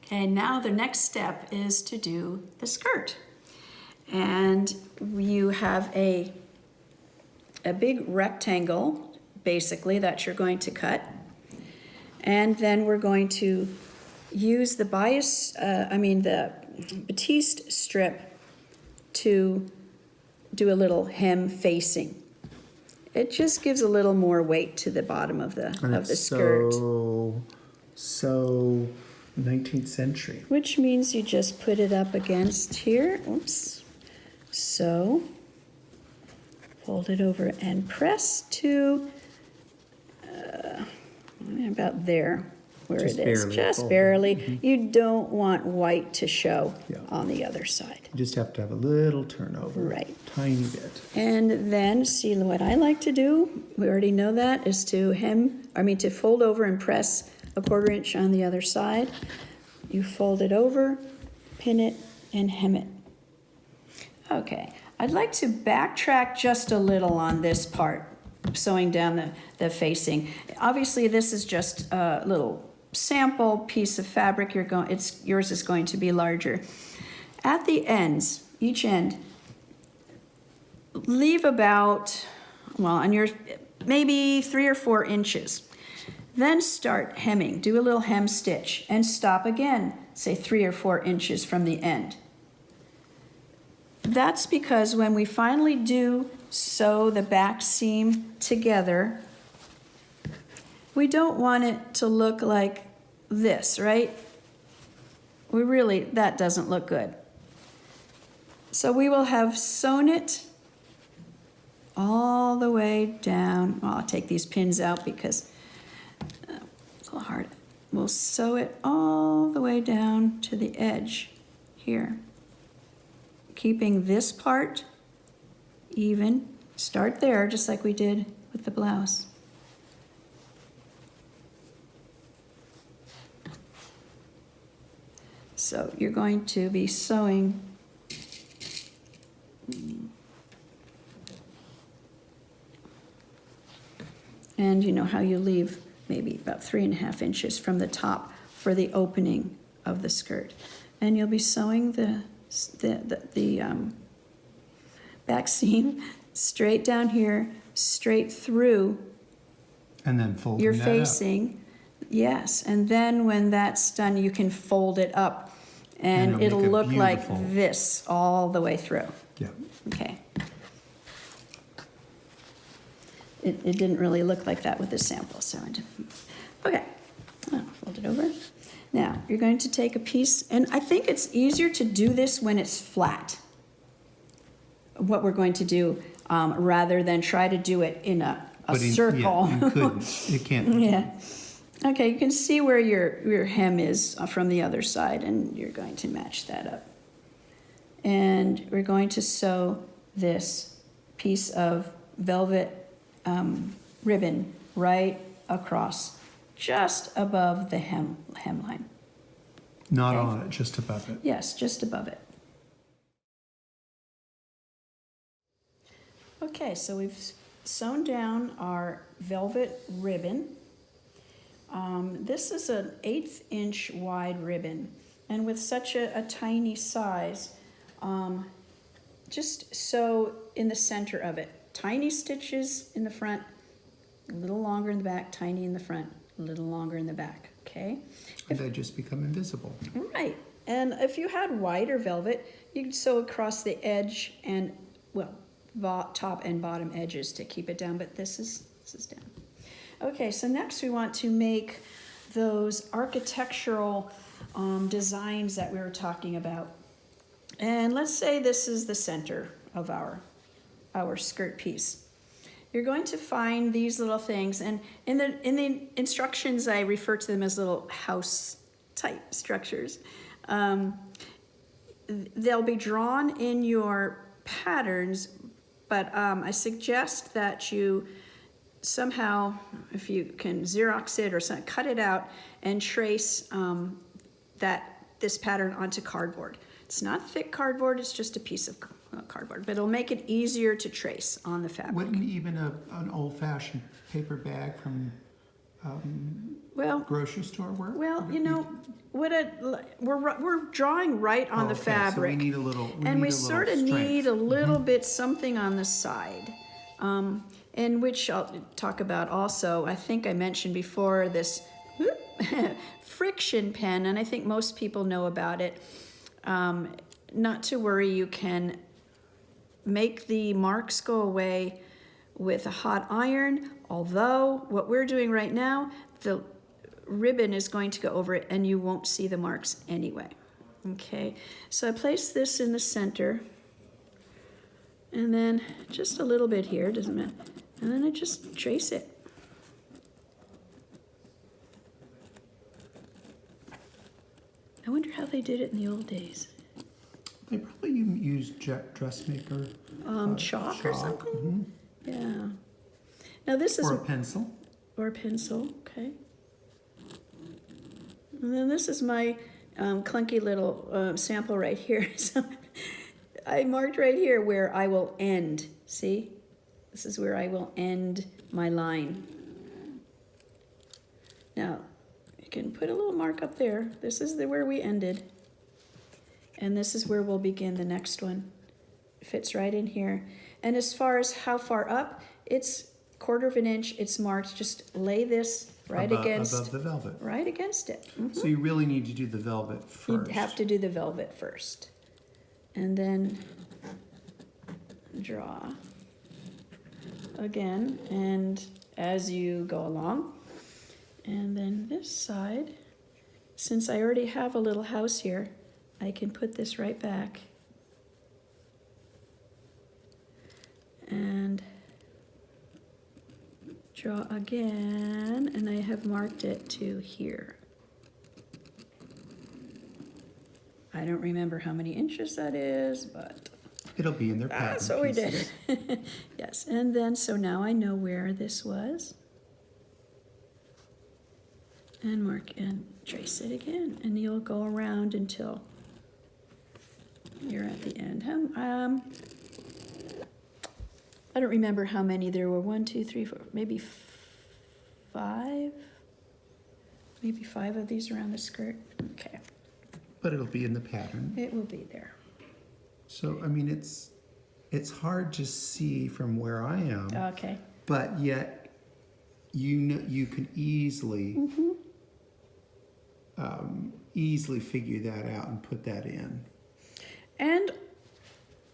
Okay, now the next step is to do the skirt. And you have a big rectangle, basically, that you're going to cut. And then we're going to use the the batiste strip to do a little hem facing. It just gives a little more weight to the bottom of the skirt. So 19th century. Which means you just put it up against here. Oops. So fold it over and press to about there where Just it is. barely Just fold. barely. Mm-hmm. You don't want white to show Yeah. on the other side. You just have to have a little turnover. Right. Tiny bit. And then, see what I like to do, we already know that, is to to fold over and press a 1/4 inch on the other side. You fold it over, pin it, and hem it. Okay, I'd like to backtrack just a little on this part, sewing down the facing. Obviously, this is just a little sample piece of fabric. Yours is going to be larger. At the ends, each end, leave about, on yours, maybe 3 or 4 inches. Then start hemming. Do a little hem stitch and stop again, say 3 or 4 inches from the end. That's because when we finally do sew the back seam together, we don't want it to look like this, right? That doesn't look good. So we will have sewn it all the way down. Well, I'll take these pins out because it's a little hard. We'll sew it all the way down to the edge here. Keeping this part even. Start there, just like we did with the blouse. So you're going to be sewing and you know how you leave maybe about 3.5 inches from the top for the opening of the skirt. And you'll be sewing the back seam straight down here, straight through. And then fold You're that facing, yes. And then when that's done, you can fold it up and it'll make it look beautiful. like this all the way through. Yeah. Okay. It didn't really look like that with the sample, so okay. Fold it over. Now, you're going to take a piece, and I think it's easier to do this when it's flat. What we're going to do, rather than try to do it in a circle. Yeah, you couldn't. You can't. Yeah. Okay, you can see where your hem is from the other side, and you're going to match that up. And we're going to sew this piece of velvet ribbon right across, just above the hemline. Not Okay. on it, just above it. Yes, just above it. Okay, so we've sewn down our velvet ribbon. This is an 1/8 inch wide ribbon, and with such a tiny size, just sew in the center of it. Tiny stitches in the front, a little longer in the back, tiny in the front, a little longer in the back, okay? And they just become invisible. Right, and if you had white or velvet, you could sew across the edge and, top and bottom edges to keep it down, but this is down. Okay, so next we want to make those architectural designs that we were talking about. And let's say this is the center of our skirt piece. You're going to find these little things, and in the instructions I refer to them as little house type structures. They'll be drawn in your patterns, but I suggest that you somehow, if you can Xerox it or something, cut it out and trace this pattern onto cardboard. It's not thick cardboard, it's just a piece of cardboard, but it'll make it easier to trace on the fabric. Wouldn't even an old-fashioned paper bag from Well, grocery store work? well, you know, we're drawing right on the Okay, fabric. so we need a little, And we sort of need a little bit something on the side, and which I'll talk about also. I think I mentioned before this friction pen, and I think most people know about it. Not to worry, you can make the marks go away with a hot iron, although what we're doing right now, the ribbon is going to go over it and you won't see the marks anyway. Okay, so I place this in the center, and then just a little bit here, doesn't matter, and then I just trace it. I wonder how they did it in the old days. They probably used dressmaker. Chalk or something? Mhm. Yeah. Now this is... Or a pencil. Or a pencil, okay. And then this is my clunky little sample right here. So I marked right here where I will end. See? This is where I will end my line. Now, you can put a little mark up there. This is where we ended. And this is where we'll begin the next one. It fits right in here. And as far as how far up, it's 1/4 of an inch. It's marked. Just lay this right against the velvet. Right against it. Mm-hmm. So you really need to do the velvet first. You have to do the velvet first. And then draw again, and as you go along. And then this side, since I already have a little house here, I can put this right back. And draw again, and I have marked it to here. I don't remember how many inches that is, but It'll be in their pattern that's what we pieces. did. Yes, and then so now I know where this was. And mark and trace it again, and you'll go around until you're at the end. I don't remember how many there were. 1, 2, 3, 4, maybe 5. Maybe 5 of these around the skirt. Okay. But it'll be in the pattern. It will be there. So, I mean, it's hard to see from where I am. Okay. But yet, you know, you can easily, easily figure that out and put that in. And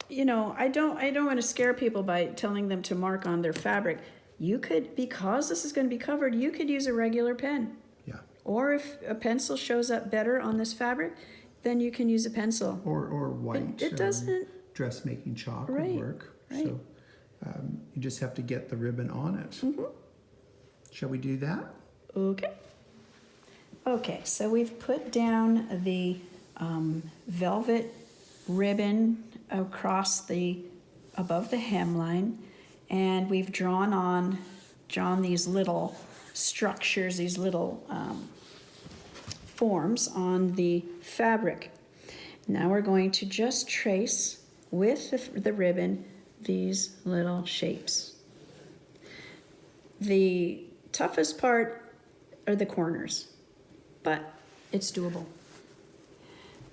you know, I don't want to scare people by telling them to mark on their fabric. You could, because this is going to be covered, you could use a regular pen. Yeah. Or if a pencil shows up better on this fabric, then you can use a pencil. Or white. It doesn't. Dressmaking chalk Right, would work. right. So you just have to get the ribbon on it. Shall we do that? Okay. Okay, so we've put down the velvet ribbon across above the hemline, and we've drawn these little structures, these little forms on the fabric. Now we're going to just trace with the ribbon these little shapes. The toughest part are the corners, but it's doable.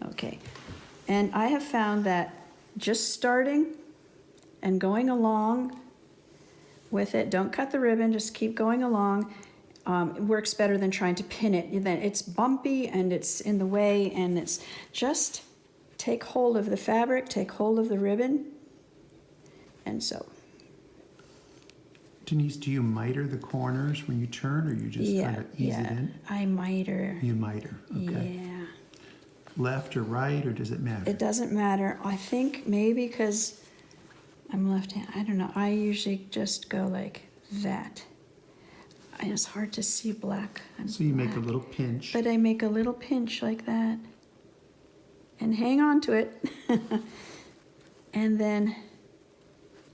Okay, and I have found that just starting and going along with it, don't cut the ribbon, just keep going along. It works better than trying to pin it. Then it's bumpy and it's in the way, and it's just take hold of the fabric, take hold of the ribbon, and so. Denise, do you miter the corners when you turn, or you just kind of ease it in? I miter. You miter, okay. Yeah. Left or right, or does it matter? It doesn't matter. I think maybe because I'm left-handed, I don't know. I usually just go like that. And it's hard to see black. So you make a little pinch. But I make a little pinch like that. And hang on to it. And then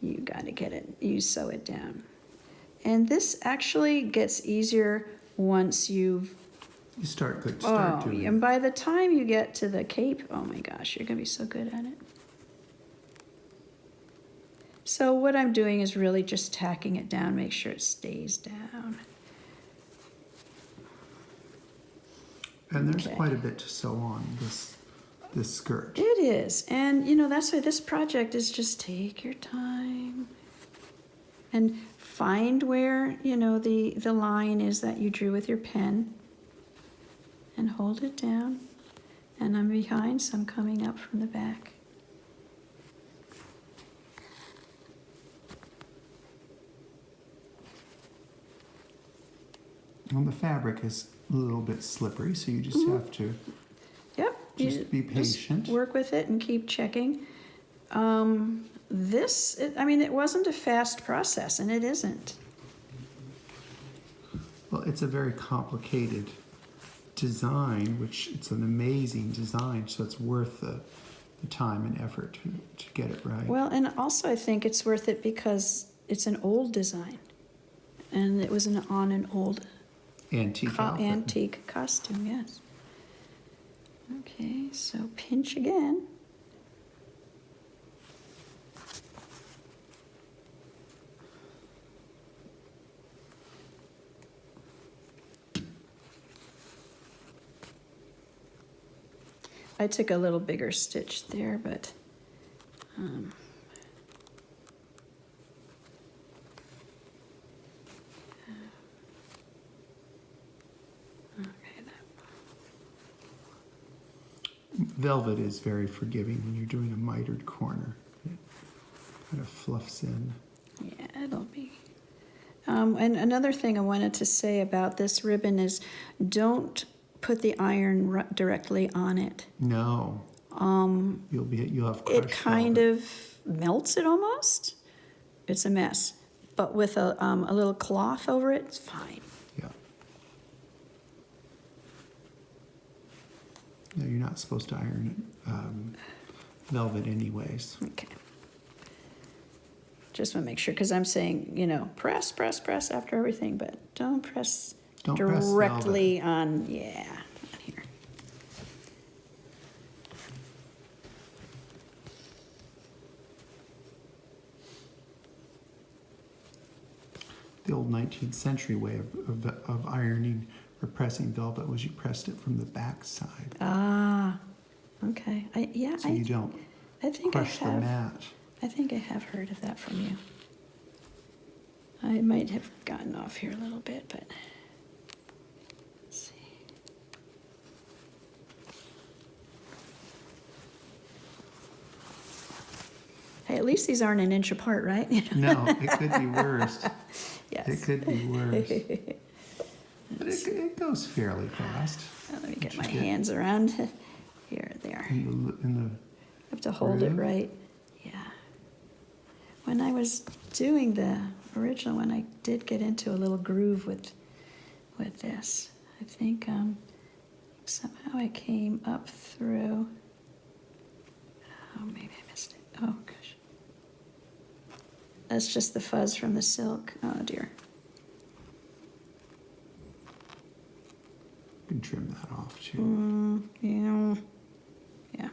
you gotta get it, you sew it down. And this actually gets easier once you've Start doing and by the time you get to the cape, oh my gosh, you're gonna be so good at it. So what I'm doing is really just tacking it down, make sure it stays down. And there's Okay. quite a bit to sew on this skirt. It is. And, you know, that's why this project is just take your time and find where, you know, the line is that you drew with your pen and hold it down. And I'm behind, so I'm coming up from the back. Well, the fabric is a little bit slippery, so you just have to Yep. you just be patient. Just work with it and keep checking. I mean, it wasn't a fast process, and it isn't. Well, it's a very complicated design, which it's an amazing design, so it's worth the time and effort to get it right. Well, and also I think it's worth it because it's an old design, and it was on an old Antique outfit. antique costume, yes. Okay, so pinch again. I took a little bigger stitch there, but okay, Velvet is very forgiving when you're doing a mitered corner. It kind of fluffs in. yeah, it'll be. And another thing I wanted to say about this ribbon is don't put the iron directly on it. No. You'll have crushed It kind velvet. of melts it almost. It's a mess. But with a little cloth over it, it's fine. Yeah. No, you're not supposed to iron velvet anyways. Okay. Just want to make sure, because I'm saying, you know, press after everything, but don't press directly on, yeah, on here. The old 19th century way of ironing or pressing velvet was you pressed it from the back side. Ah, okay. So you don't I think crush the mat. I think I have heard of that from you. I might have gotten off here a little bit, but let's see. Hey, at least these aren't an inch apart, right? No, it could be worse. Yes. It could be worse. But it goes fairly fast. Let me get my hands around here, there. In I have to hold it groove? right. Yeah. When I was doing the original one, I did get into a little groove with this. I think somehow I came up through. Oh, maybe I missed it. Oh gosh. That's just the fuzz from the silk. Oh dear. you can trim that off too. Yeah. Yeah.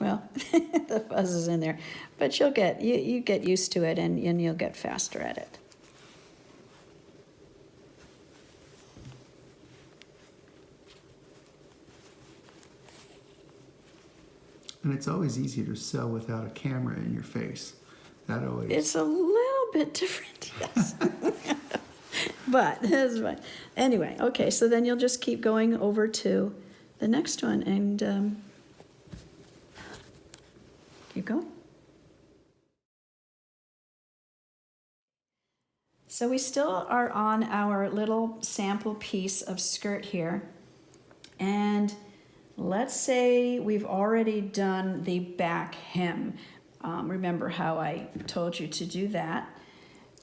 Well, the fuzz is in there, but you get used to it, and you'll get faster at it. And it's always easier to sew without a camera in your face. That always. It's a little bit different, yes. But that's fine. Anyway, okay, so then you'll just keep going over to the next one and keep going. So we still are on our little sample piece of skirt here. And let's say we've already done the back hem. Remember how I told you to do that.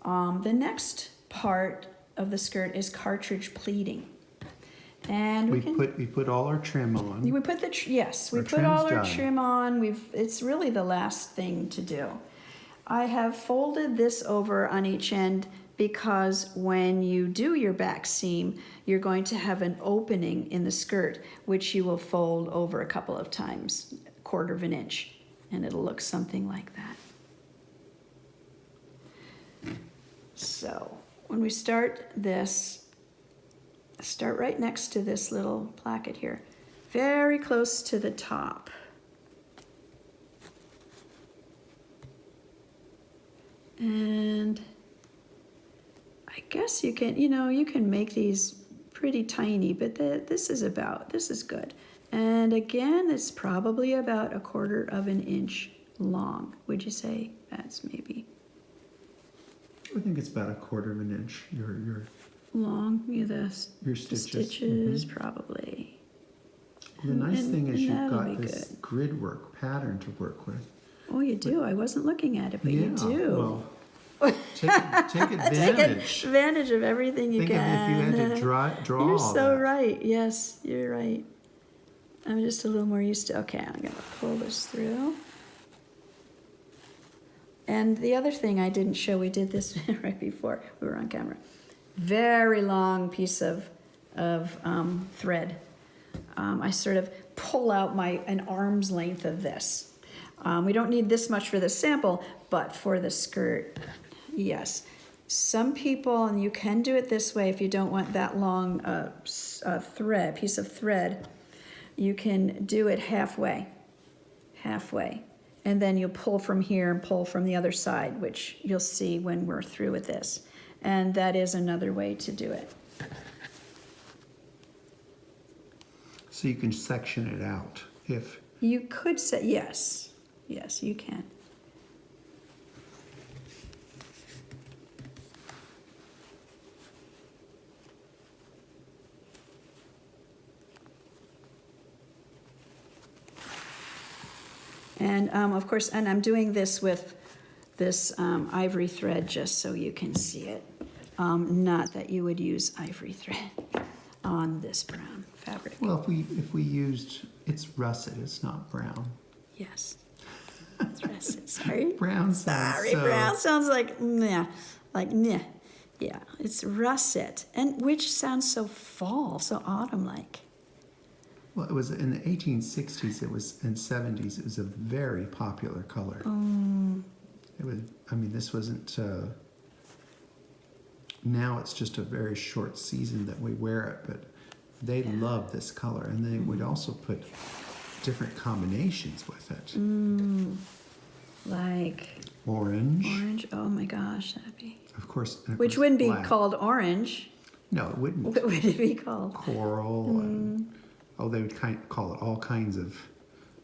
The next part of the skirt is cartridge pleating. And we put all our trim on. We put the yes, we Our put all trim's our done. trim on. It's really the last thing to do. I have folded this over on each end because when you do your back seam, you're going to have an opening in the skirt, which you will fold over a couple of times, 1/4 of an inch, and it'll look something like that. So when we start this, start right next to this little placket here, very close to the top. And I guess you can, you can make these pretty tiny, but this is good. And again, it's probably about 1/4 of an inch long. Would you say that's maybe I think it's about 1/4 of an inch. Your long? your The stitches. stitches, probably. The nice thing is you've that'll got be this good. grid work pattern to work with. Oh, you do? I wasn't looking at it, but Yeah, you do. well, take advantage. Take advantage of everything you Think can. of if you had to draw You're all so that. right. Yes, you're right. I'm just a little more used to, okay, I'm gonna pull this through. And the other thing I didn't show, we did this right before we were on camera. Very long piece of thread. I sort of pull out an arm's length of this. We don't need this much for the sample, but for the skirt, yes. Some people, and you can do it this way if you don't want that long piece of thread, you can do it halfway, and then you pull from here and pull from the other side, which you'll see when we're through with this. And that is another way to do it. So you can section it out if. You could say, yes, you can. And of course, and I'm doing this with this ivory thread just so you can see it. Not that you would use ivory thread on this brown fabric. Well, if we used, it's russet, it's not brown. Yes. It's russet. Sorry. Brown sounds Sorry, so. brown sounds like meh. Like meh. Yeah, it's russet. And which sounds so fall, so autumn-like. Well, it was in the 1860s, and 70s, it was a very popular color. It was, this wasn't, now it's just a very short season that we wear it, but they love this color, and they would also put different combinations with it. Like Orange. orange, oh my gosh, that'd be. Of course. Which wouldn't be black. called orange. No, it wouldn't. What would it be called? Coral and, they would call it all kinds of.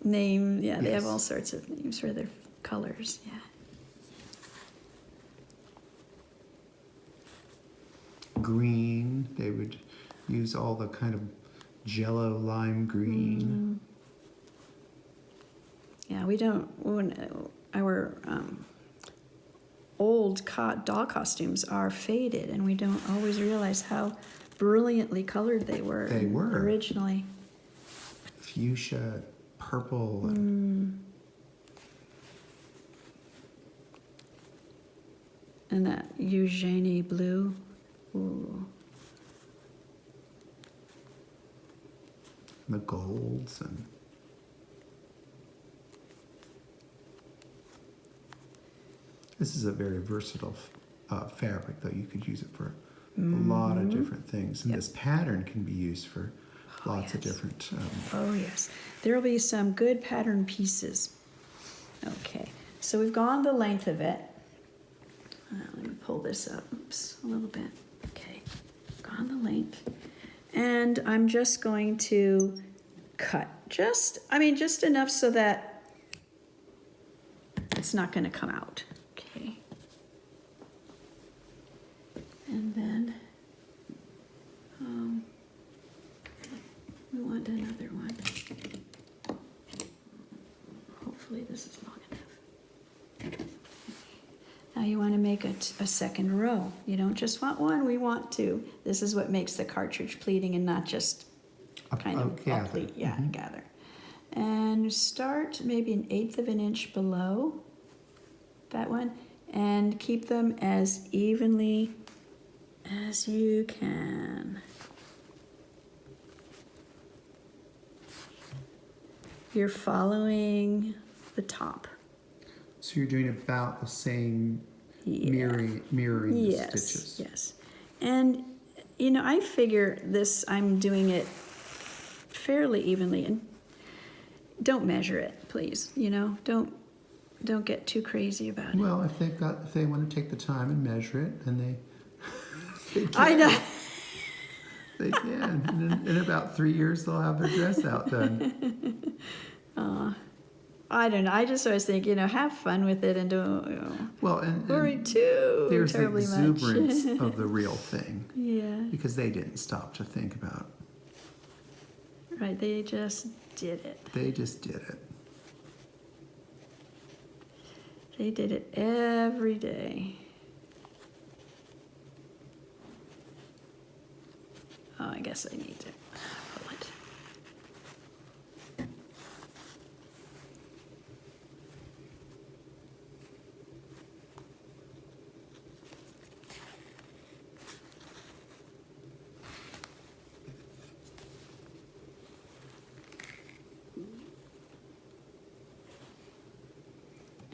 Name, yeah, they have Yes. all sorts of names for their colors, yeah. Green, they would use all the kind of jello lime green. Yeah, we don't, our old doll costumes are faded, and we don't always realize how brilliantly colored they were. They were. Originally. Fuchsia, purple, and And that Eugenie blue. Ooh. the golds, and this is a very versatile fabric, though. You could use it for a lot of different things, and Yep. this pattern can be used for lots of yes. different. Oh yes, there will be some good pattern pieces. Okay, so we've gone the length of it. Let me pull this up, oops, a little bit. Okay, gone the length. And I'm just going to cut, just enough so that it's not gonna come out, okay? And then, we want another one. Hopefully this is long enough. Now you want to make a second row. You don't just want one, we want two. This is what makes the cartridge pleating and not just kind of gather. pleat. Yeah, gather. And start maybe 1/8 of an inch below that one and keep them as evenly as you can. You're following the top. So you're doing about the same Yeah. mirroring the Yes, stitches. yes. And, you know, I figure this, I'm doing it fairly evenly. And don't measure it, please. You know, don't get too crazy about it. Well, if they want to take the time and measure it, then they can. I know. They can. And in about 3 years, they'll have their dress out done. I don't know. I just always think, you know, have fun with it and don't Well, and worry too there's the terribly exuberance much. of the real thing. Yeah. Because they didn't stop to think about. Right. They just did it. They just did it. They did it every day. Oh, I guess I need to pull it.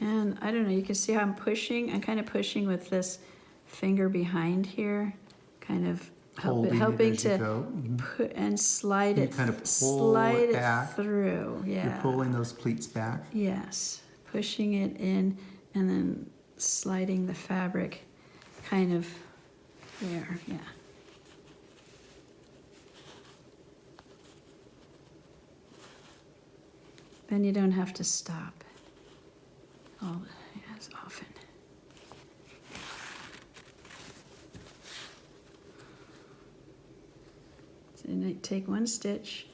And I don't know, you can see how I'm pushing. I'm kind of pushing with this finger behind here, kind of Holding helping it as you to go. put and slide You it, kind of pull slide it it back. through. Yeah. You're pulling those pleats back. Yes, pushing it in and then sliding the fabric kind of there. Yeah. Then you don't have to stop all as often. So you take one stitch,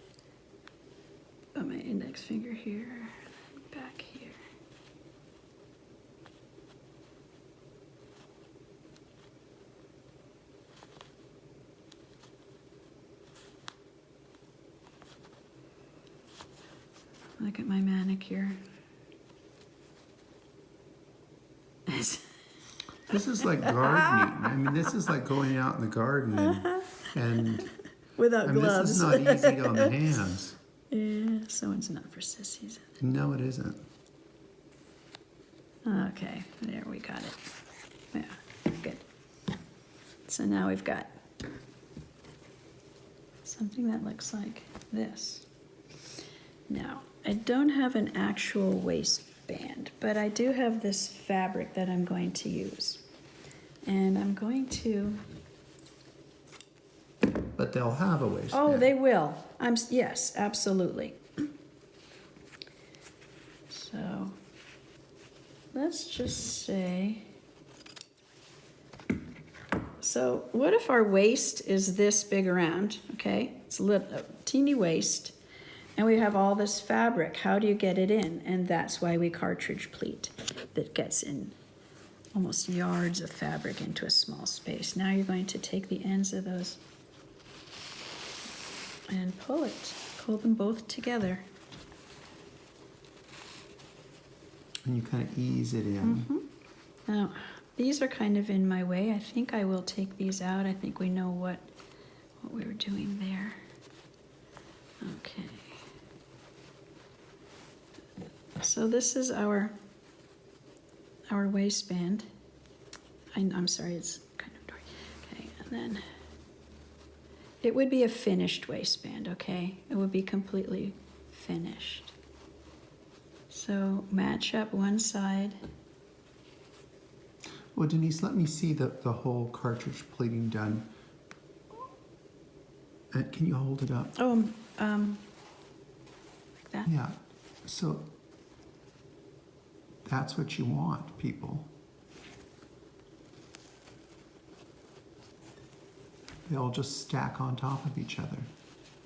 put my index finger here, back here. Look at my manicure. This is like gardening. I mean, this is like going out in the garden and Without I mean, gloves. this is not easy on the hands. Yeah, so it's not for sissies. No, it isn't. Okay, there we got it. Yeah, good. So now we've got something that looks like this. Now, I don't have an actual waistband, but I do have this fabric that I'm going to use. And I'm going to... But they'll have a waistband. Oh, they will. Yes, absolutely. So, let's just say... So, what if our waist is this big around, okay? It's a teeny waist, and we have all this fabric. How do you get it in? And that's why we cartridge pleat. That gets in almost yards of fabric into a small space. Now you're going to take the ends of those and pull them both together. And you kind of ease it in. Mm-hmm. Now, these are kind of in my way. I think I will take these out. I think we know what we were doing there. Okay. So this is our waistband. I'm sorry, it's kind of dark. Okay, and then it would be a finished waistband, okay? It would be completely finished. So match up one side. Well, Denise, let me see the whole cartridge pleating done. And can you hold it up? Oh, like that? Yeah. So that's what you want, people. They all just stack on top of each other.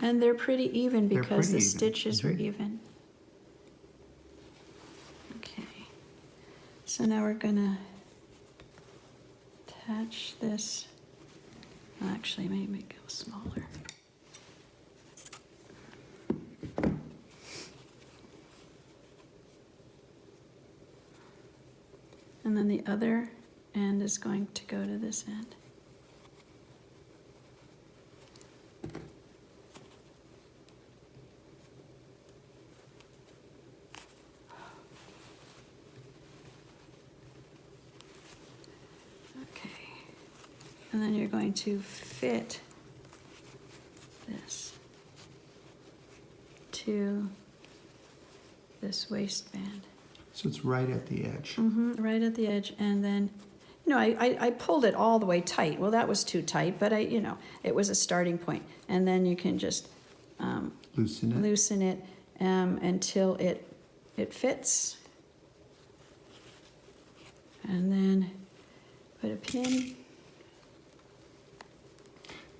And they're pretty even They're because the pretty even. stitches were Mhm. even. Okay. So now we're gonna attach this. Actually, maybe make it smaller. And then the other end is going to go to this end. And then you're going to fit this to this waistband. So it's right at the edge. Right at the edge, and then, you know, I pulled it all the way tight. Well, that was too tight, but it was a starting point. And then you can just Loosen it. Until it fits. And then put a pin.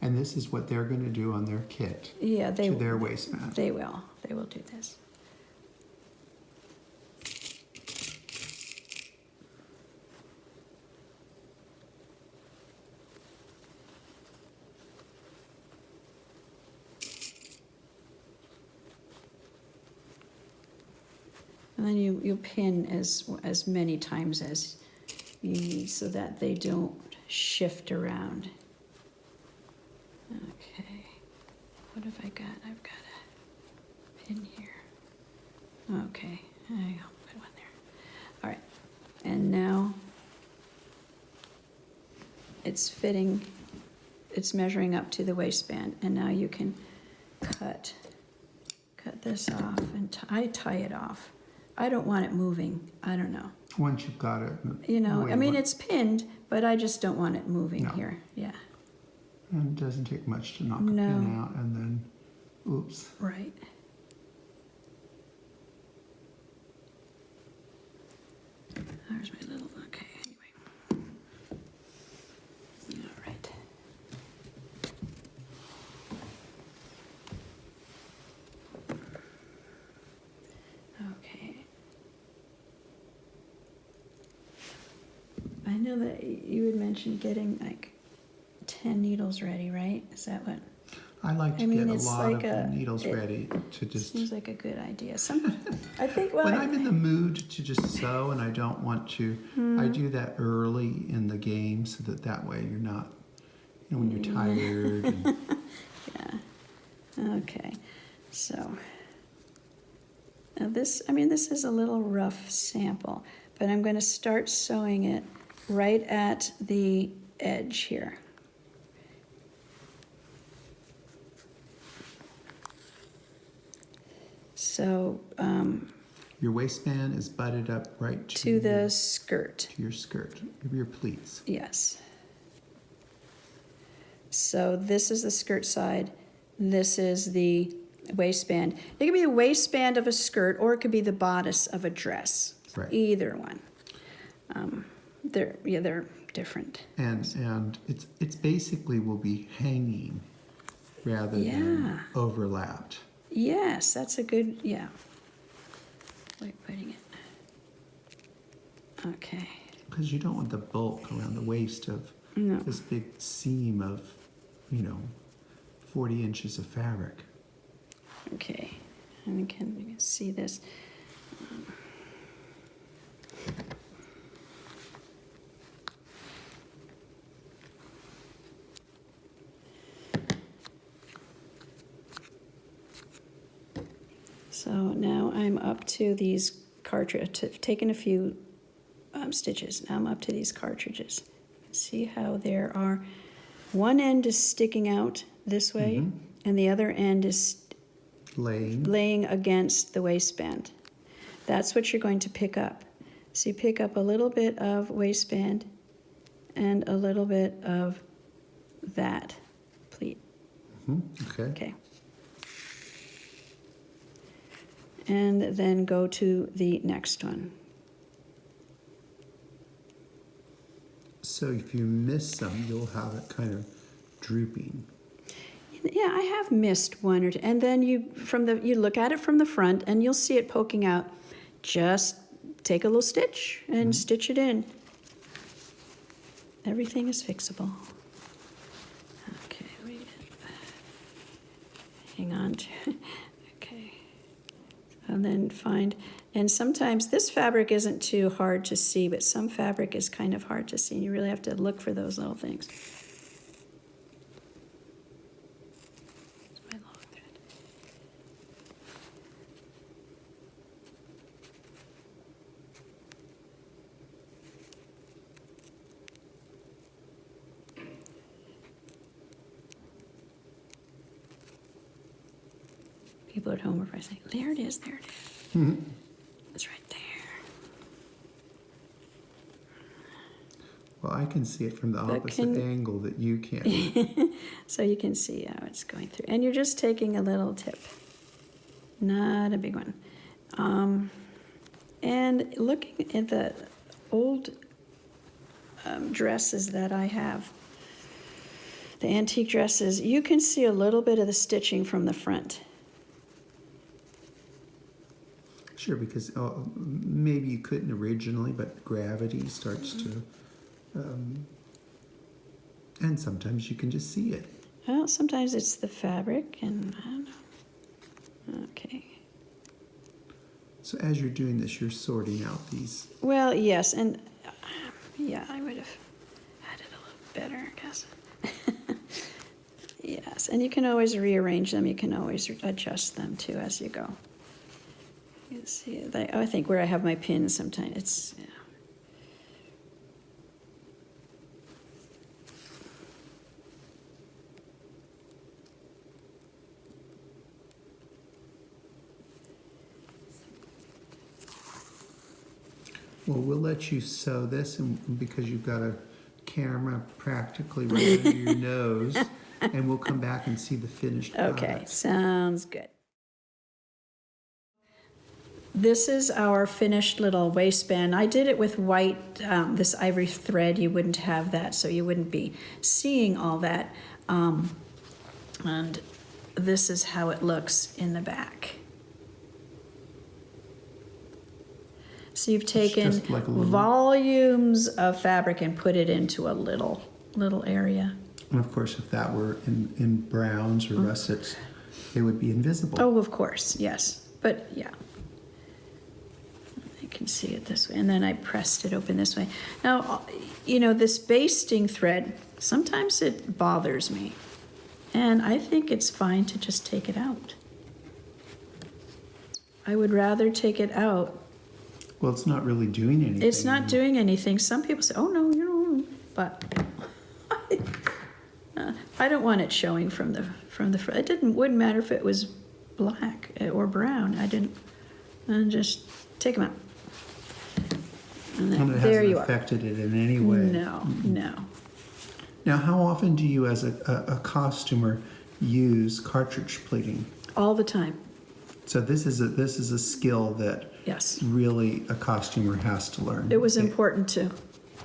And this is what they're going to do on their kit. Yeah, to their waistband. They will. They will do this. And then you pin as many times as you need so that they don't shift around. Okay, what have I got? I've got a pin here. Okay, I'll put one there. All right, and now it's fitting, it's measuring up to the waistband, and now you can cut this off, and I tie it off. I don't want it moving. I don't know. Once you've got it. You know, I mean, it's pinned, but I just don't want it moving here. Yeah. And it doesn't take much to knock a pin out, and then, oops. Right. There's my little, okay, anyway. All right. Okay. I know that you had mentioned getting like 10 needles ready, right? Is that what? I like to get a lot of the needles ready to just... Seems like a good idea. I think, when I'm in the mood to just sew and I don't want to, I do that early in the game so that way you're not, when you're tired. And... Yeah. Okay. So, now this is a little rough sample, but I'm going to start sewing it right at the edge here. So your waistband is butted up right to the skirt. To your skirt, your pleats. Yes. So this is the skirt side. This is the waistband. It could be the waistband of a skirt, or it could be the bodice of a dress. Right. Either one. They're different. And it's basically will be hanging rather than overlapped. Yes, that's a good, yeah. Like putting it. Okay. Because you don't want the bulk around the waist of this big seam of, 40 inches of fabric. Okay, and you can see this. So now I'm up to these cartridges. I've taken a few stitches. Now I'm up to these cartridges. See how there are, one end is sticking out this way, and the other end is laying against the waistband. That's what you're going to pick up. So you pick up a little bit of waistband and a little bit of that pleat. Okay. And then go to the next one. So if you miss some, you'll have it kind of drooping. Yeah, I have missed one or two. And then you look at it from the front and you'll see it poking out. Just take a little stitch and stitch it in. Everything is fixable. Okay, hang on to, okay. And then and sometimes this fabric isn't too hard to see, but some fabric is kind of hard to see, and you really have to look for those little things. It's my long thread. People at home are probably saying, there it is, there it is. Mhm. It's right there. Well, I can see it from the But opposite angle that you can. So you can see how it's going through. And you're just taking a little tip, not a big one. And looking at the old dresses that I have, the antique dresses, you can see a little bit of the stitching from the front. Sure, because maybe you couldn't originally, but gravity starts to, and sometimes you can just see it. Well, sometimes it's the fabric, and I don't know. Okay. So as you're doing this, you're sorting out these. Well, yes, and yeah, I would have had it a little better, I guess. Yes, and you can always rearrange them. You can always adjust them too as you go. You see, I think where I have my pins sometimes it's. Yeah. Well, we'll let you sew this, and because you've got a camera practically right under your nose, and we'll come back and see the finished product. Okay, sounds good. This is our finished little waistband. I did it with white, this ivory thread. You wouldn't have that, so you wouldn't be seeing all that. And this is how it looks in the back. So you've taken just like a little- volumes of fabric and put it into a little area. And of course, if that were in browns or russets, they would be invisible. Oh, of course, yes. But yeah. I can see it this way. And then I pressed it open this way. Now, you know, this basting thread, sometimes it bothers me. And I think it's fine to just take it out. I would rather take it out. Well, it's not really doing anything. It's not doing anything. Some people say, oh, no, you know, but I don't want it showing from the front. It wouldn't matter if it was black or brown. And just take them out. And then, And it there hasn't you are. affected it in any way. No, no. Now, how often do you, as a costumer, use cartridge pleating? All the time. So this is a skill that Yes. really a costumer has to learn. It was important to in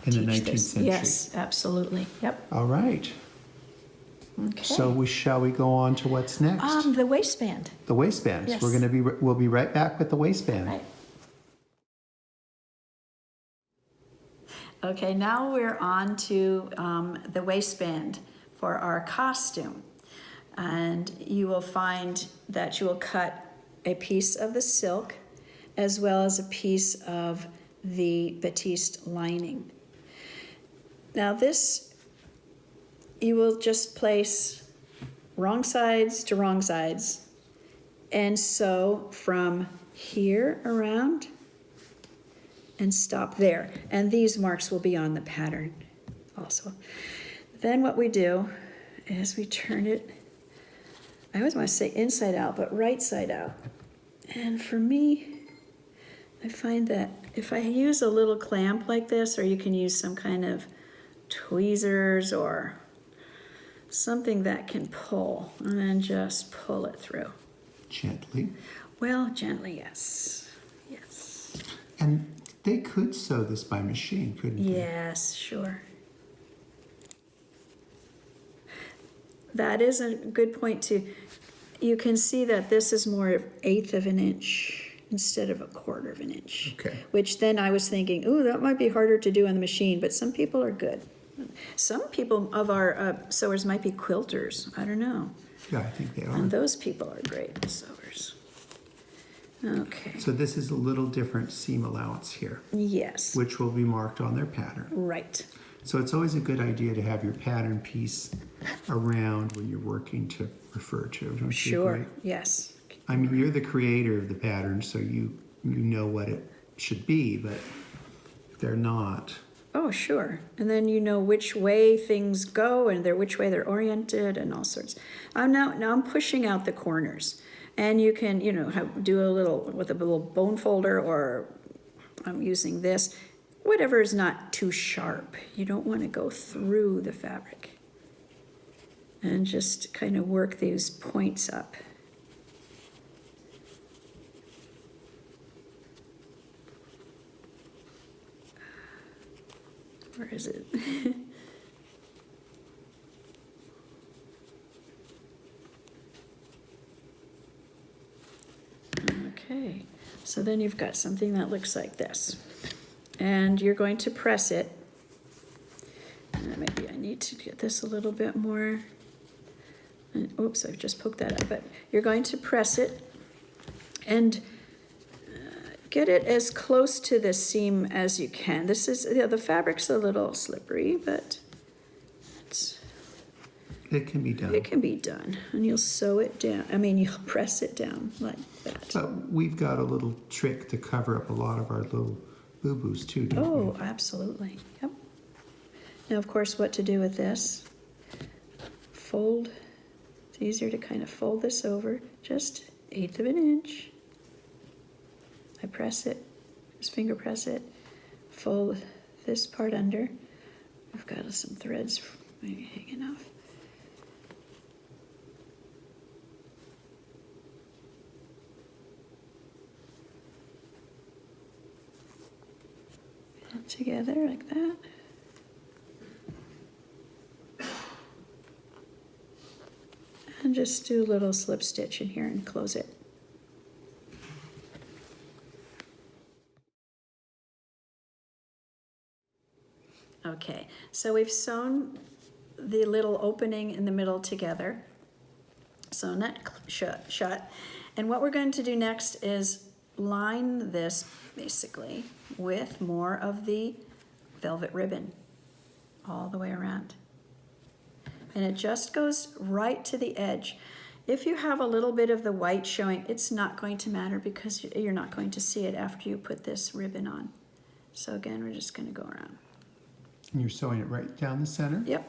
the teach 19th this. century. Yes, absolutely. Yep. All right. Okay. So shall we go on to what's next? The waistband. The waistbands. Yes. We'll be right back with the waistband. Right. Okay, now we're on to the waistband for our costume. And you will find that you will cut a piece of the silk as well as a piece of the batiste lining. Now this, you will just place wrong sides to wrong sides and sew from here around and stop there. And these marks will be on the pattern also. Then what we do is we turn it, I always want to say inside out, but right side out. And for me, I find that if I use a little clamp like this, or you can use some kind of tweezers or something that can pull, and then just pull it through. Gently. Well, gently, yes. Yes. And they could sew this by machine, couldn't they? Yes, sure. That is a good point too. You can see that this is more 1/8 of an inch instead of 1/4 of an inch. Okay. Which then I was thinking, ooh, that might be harder to do on the machine, but some people are good. Some people of our sewers might be quilters. I don't know. Yeah, I think they are. And those people are great sewers. Okay. So this is a little different seam allowance here, Yes. which will be marked on their pattern. Right. So it's always a good idea to have your pattern piece around when you're working to refer to. Don't you Sure. agree? Yes. I mean, you're the creator of the pattern, so you know what it should be, but if they're not. Oh, sure. And then you know which way things go and which way they're oriented and all sorts. Now I'm pushing out the corners. And you can, do a little with a little bone folder, or I'm using this, whatever is not too sharp. You don't want to go through the fabric. And just kind of work these points up. Where is it? Okay, so then you've got something that looks like this. And you're going to press it. And maybe I need to get this a little bit more. And, oops, I've just poked that up. But you're going to press it and get it as close to the seam as you can. This is, the fabric's a little slippery, but it can be done. It can be done. And you'll sew it down. You'll press it down like that. But we've got a little trick to cover up a lot of our little boo-boos too, don't we? Oh, absolutely. Yep. Now, of course, what to do with this. Fold. It's easier to kind of fold this over just 1/8 of an inch. I press it, just finger press it, fold this part under. I've got some threads maybe hanging off. Put it together like that. And just do a little slip stitch in here and close it. Okay, so we've sewn the little opening in the middle together, sewn that shut, and what we're going to do next is line this basically with more of the velvet ribbon all the way around. And it just goes right to the edge. If you have a little bit of the white showing, it's not going to matter because you're not going to see it after you put this ribbon on. So again, we're just going to go around. And you're sewing it right down the center? Yep.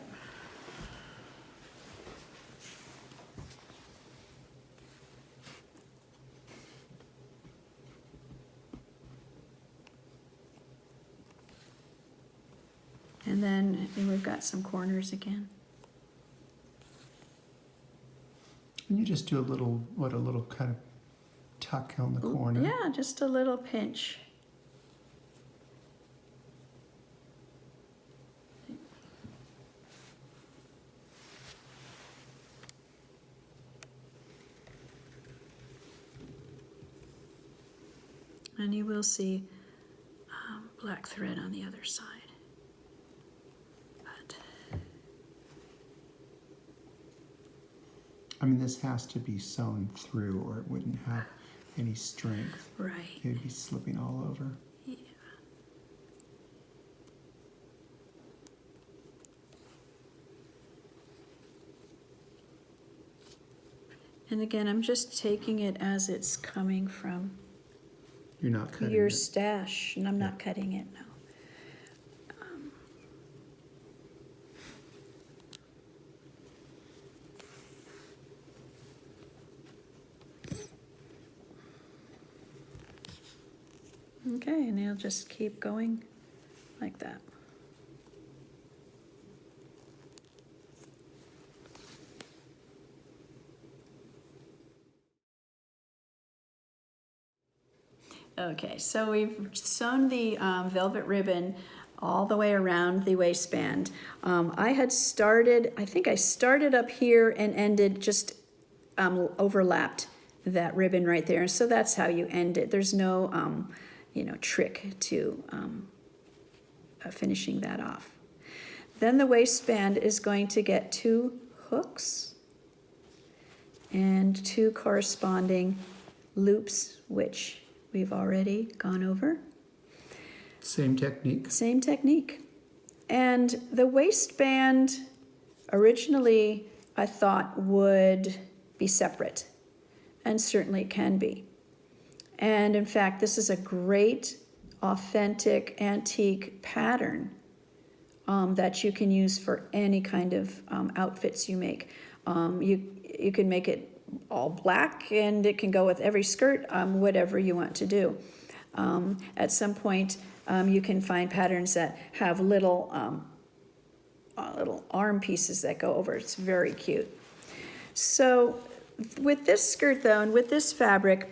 And then we've got some corners again. And you just do a little kind of tuck on the corner. Yeah, just a little pinch. And you will see black thread on the other side. But this has to be sewn through or it wouldn't have any strength. right. It'd be slipping all over. Yeah. And again, I'm just taking it as it's coming from You're not cutting your it. stash, and I'm not cutting it now. Okay, and you'll just keep going like that. Okay, so we've sewn the velvet ribbon all the way around the waistband. I think I started up here and ended just overlapped that ribbon right there. So that's how you end it. There's no, trick to finishing that off. Then the waistband is going to get 2 hooks and 2 corresponding loops, which we've already gone over. Same technique. Same technique. And the waistband originally I thought would be separate, and certainly can be. And in fact, this is a great, authentic, antique pattern that you can use for any kind of outfits you make. You can make it all black, and it can go with every skirt, whatever you want to do. At some point, you can find patterns that have little arm pieces that go over. It's very cute. So with this skirt though, and with this fabric,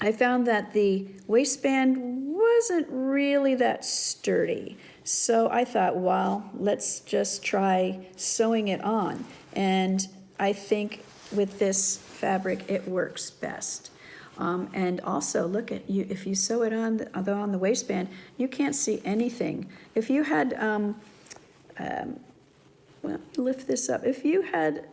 I found that the waistband wasn't really that sturdy. So I thought, well, let's just try sewing it on. And I think with this fabric, it works best. And also, look at you, if you sew it on the waistband, you can't see anything. If you had, well, lift this up. If you had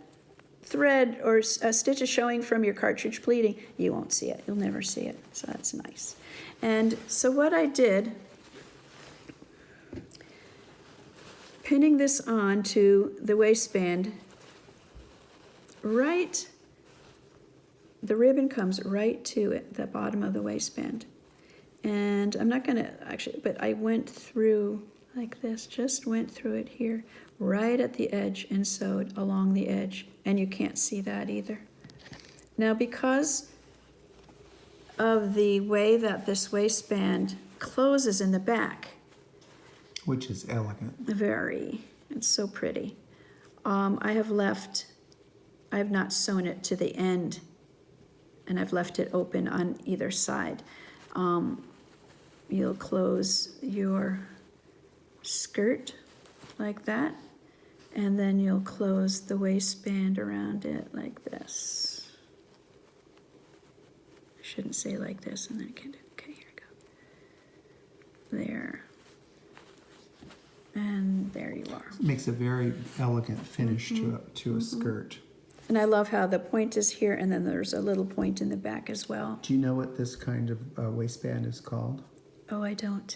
thread or stitches showing from your cartridge pleating, you won't see it. You'll never see it. So that's nice. And so what I did, pinning this on to the waistband, right, the ribbon comes right to it, the bottom of the waistband. And I'm not gonna actually, but I went through like this, just went through it here, right at the edge, and sewed along the edge. And you can't see that either. Now, because of the way that this waistband closes in the back, Which is elegant. very, it's so pretty. I have not sewn it to the end, and I've left it open on either side. You'll close your skirt like that, and then you'll close the waistband around it like this. I shouldn't say like this, and then I can do, okay, here we go. There. And there you are. It makes a very elegant finish to a skirt. And I love how the point is here, and then there's a little point in the back as well. Do you know what this kind of waistband is called? Oh, I don't.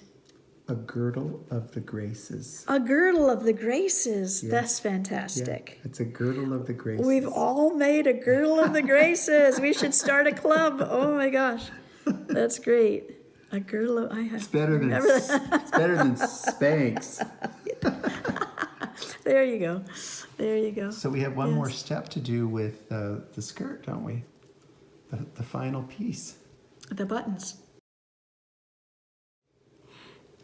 A girdle of the graces. A girdle of the graces. Yeah. That's fantastic. Yeah, it's a girdle of the graces. We've all made a girdle of the graces. We should start a club. Oh my gosh, that's great. A girdle of It's better than it's better than Spanx. There you go. There you go. So we have one more step to do with the skirt, don't we? The final piece. The buttons.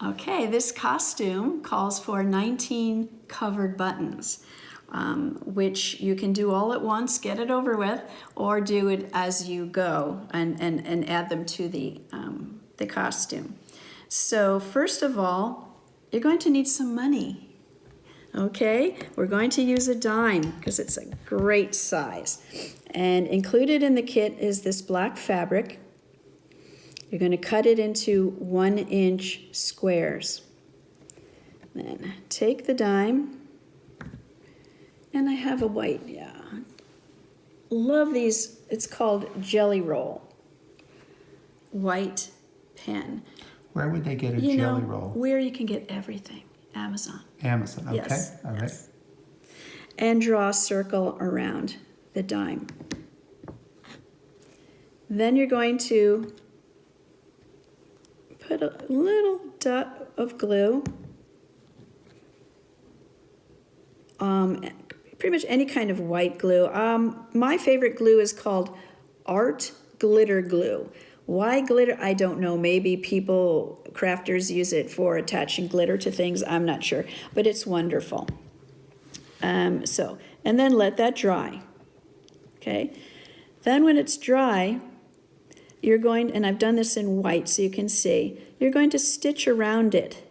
Okay, this costume calls for 19 covered buttons, which you can do all at once, get it over with, or do it as you go and add them to the costume. So first of all, you're going to need some money. Okay, we're going to use a dime because it's a great size. And included in the kit is this black fabric. You're going to cut it into 1-inch squares. Then take the dime, and I have a white, love these, it's called Jelly Roll. White pen. Where would they get a jelly roll? Where you can get everything. Amazon. Amazon, okay. Yes, All right. yes. And draw a circle around the dime. Then you're going to put a little dot of glue, pretty much any kind of white glue. My favorite glue is called Art Glitter Glue. Why glitter? I don't know. Maybe crafters use it for attaching glitter to things. I'm not sure, but it's wonderful. And then let that dry. Okay. Then when it's dry, you're going, and I've done this in white so you can see, you're going to stitch around it.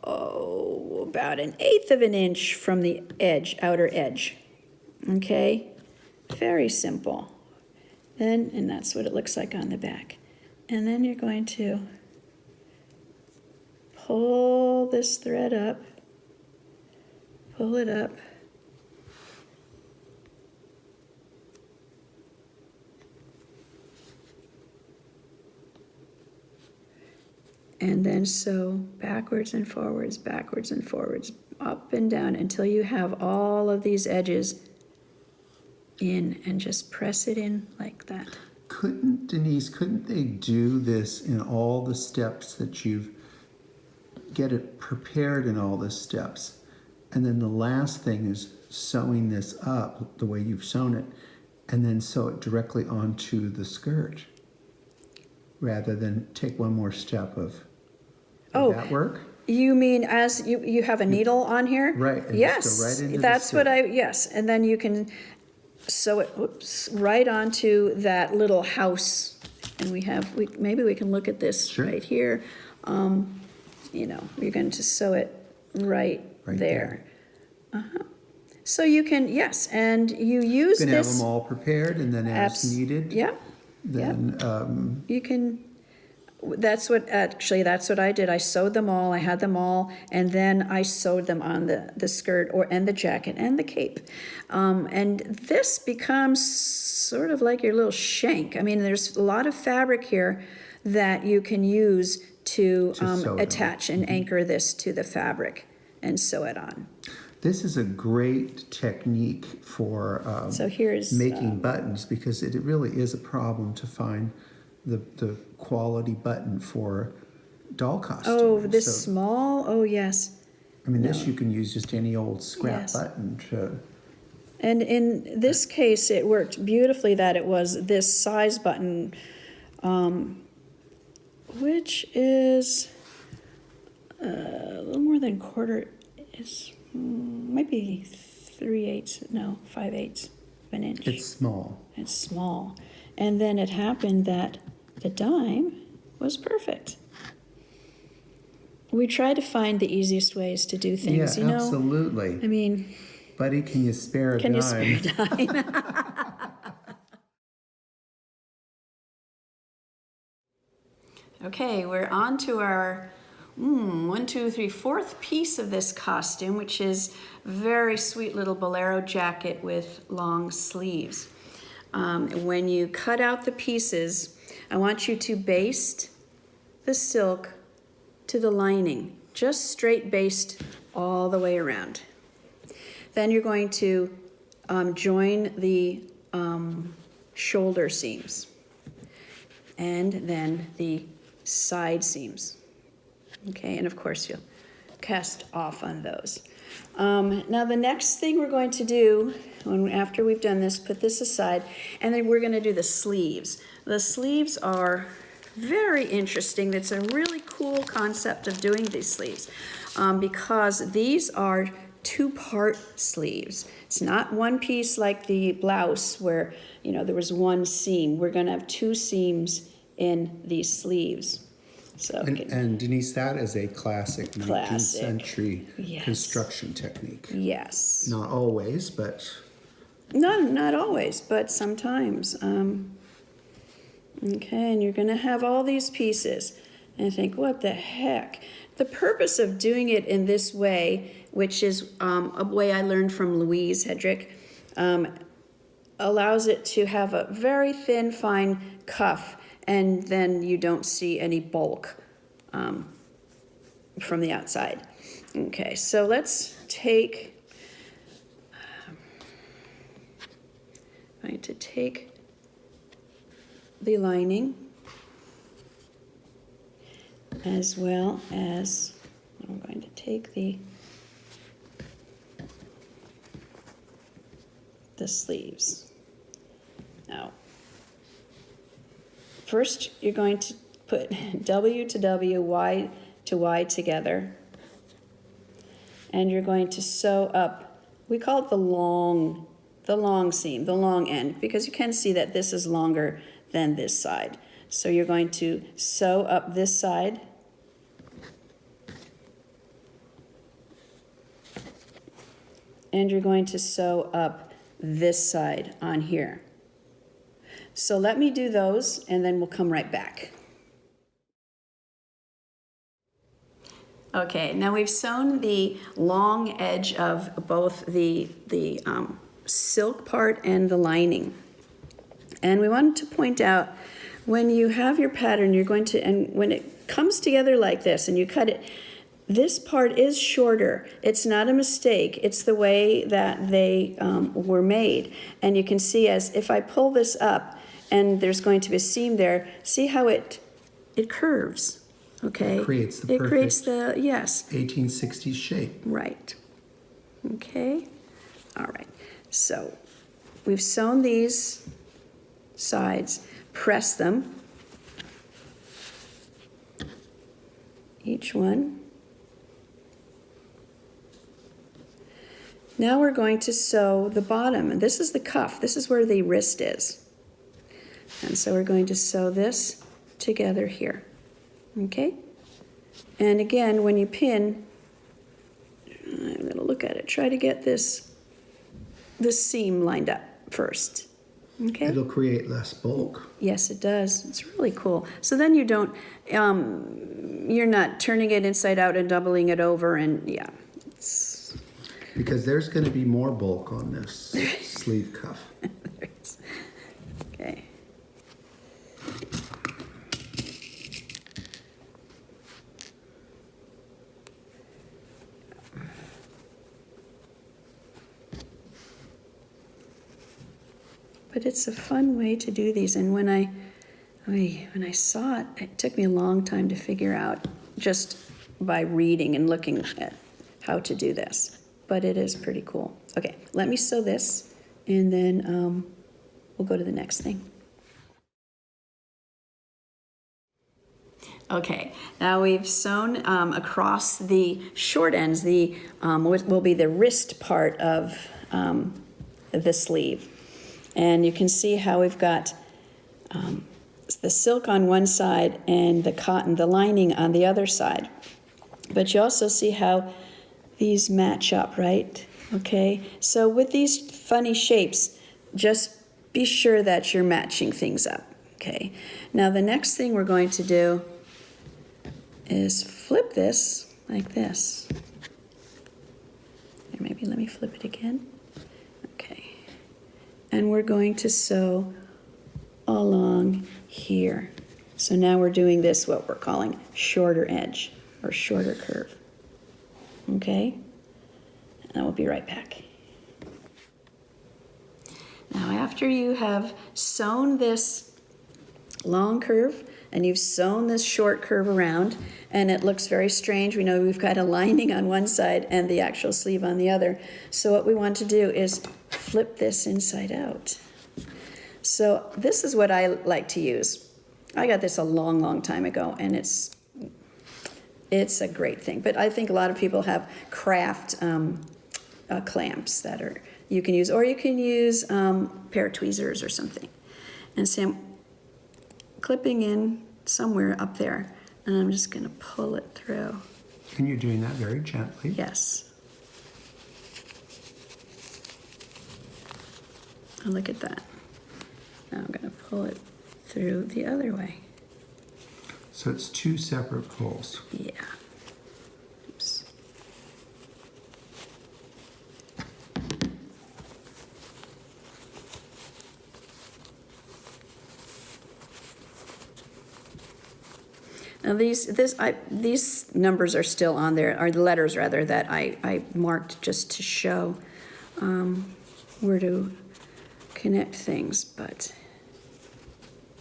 Oh, about 1/8 of an inch from the edge, outer edge. Okay. Very simple. And that's what it looks like on the back. And then you're going to pull this thread up, pull it up, and then sew backwards and forwards, up and down until you have all of these edges in, and just press it in like that. Denise, couldn't they do this in all the steps that get it prepared in all the steps? And then the last thing is sewing this up the way you've sewn it, and then sew it directly onto the skirt, rather than take one more step of, Oh, would that work? You mean as you have a needle on here? Right, and Yes, just go right into the that's what skirt. yes, and then you can sew it, right onto that little house. And maybe we can look at this Sure. right here. You know, you're going to sew it right there. So you can, yes, and you use You can have this. them all prepared, and then as needed. Yeah, Then you can. That's what I did. I sewed them all. I had them all, and then I sewed them on the skirt and the jacket and the cape. And this becomes sort of like your little shank. I mean, there's a lot of fabric here that you can use to sew it attach and anchor this to the fabric and sew it on. this is a great technique for So here's making buttons, because it really is a problem to find the quality button for doll costumes. oh, this So, small. Oh yes. I mean, this you can use just any old scrap Yes. button to. And in this case, it worked beautifully that it was this size button, which is a little more than quarter, might be 3/8, no, 5/8 of an inch. It's small. It's small. And then it happened that the dime was perfect. We try to find the easiest ways to do things, Yeah, you know? absolutely. I mean, Buddy, can you spare a can dime? you spare a dime? Okay, we're on to our fourth piece of this costume, which is very sweet little bolero jacket with long sleeves. When you cut out the pieces, I want you to baste the silk to the lining, just straight baste all the way around. Then you're going to join the shoulder seams and then the side seams. Okay, and of course you'll cast off on those. Now the next thing we're going to do, after we've done this, put this aside, and then we're going to do the sleeves. The sleeves are very interesting. It's a really cool concept of doing these sleeves because these are two-part sleeves. It's not one piece like the blouse where, you know, there was one seam. We're going to have two seams in these sleeves. So And Denise, that is a classic 19th century Yes. construction technique. Yes. Not always, but Not always, but sometimes. Okay, and you're going to have all these pieces. And think, what the heck? The purpose of doing it in this way, which is a way I learned from Louise Hedrick, allows it to have a very thin, fine cuff, and then you don't see any bulk from the outside. Okay, so let's take, I'm going to take the lining as well as I'm going to take the sleeves. Now, first you're going to put W to W, Y to Y together, and you're going to sew up, we call it the long seam, the long end, because you can see that this is longer than this side. So you're going to sew up this side, and you're going to sew up this side on here. So let me do those, and then we'll come right back. Okay, now we've sewn the long edge of both the silk part and the lining. And we wanted to point out, when you have your pattern, you're going to, and when it comes together like this and you cut it, this part is shorter. It's not a mistake. It's the way that they were made. And you can see, as if I pull this up and there's going to be a seam there, see how it curves, okay? It creates the It creates perfect the, yes. 1860s shape. Right. Okay. All right. So we've sewn these sides, press them, each one. Now we're going to sew the bottom, and this is the cuff. This is where the wrist is. And so we're going to sew this together here, okay? And again, when you pin, I'm going to look at it, try to get this seam lined up first, okay? It'll create less bulk. Yes, it does. It's really cool. So then you don't, you're not turning it inside out and doubling it over, and yeah. Because there's going to be more bulk on this sleeve cuff. Okay. But it's a fun way to do these, and when I saw it, it took me a long time to figure out just by reading and looking at how to do this. But it is pretty cool. Okay, let me sew this, and then we'll go to the next thing. Okay, now we've sewn across the short ends, the will be the wrist part of the sleeve. And you can see how we've got the silk on one side and the cotton, the lining on the other side. But you also see how these match up, right? Okay, so with these funny shapes, just be sure that you're matching things up, okay? Now the next thing we're going to do is flip this like this. Or maybe let me flip it again. Okay, and we're going to sew along here. So now we're doing this, what we're calling shorter edge or shorter curve. Okay, and we'll be right back. Now after you have sewn this long curve and you've sewn this short curve around, and it looks very strange, we know we've got a lining on one side and the actual sleeve on the other. So what we want to do is flip this inside out. So this is what I like to use. I got this a long time ago, and it's a great thing. But I think a lot of people have craft clamps that you can use, or you can use a pair of tweezers or something. And see, I'm clipping in somewhere up there, and I'm just going to pull it through. And you're doing that very gently. Yes. Oh, look at that. Now I'm going to pull it through the other way. So it's two separate pulls. Yeah. Oops. Now these numbers are still on there, or the letters rather, that I marked just to show where to connect things, but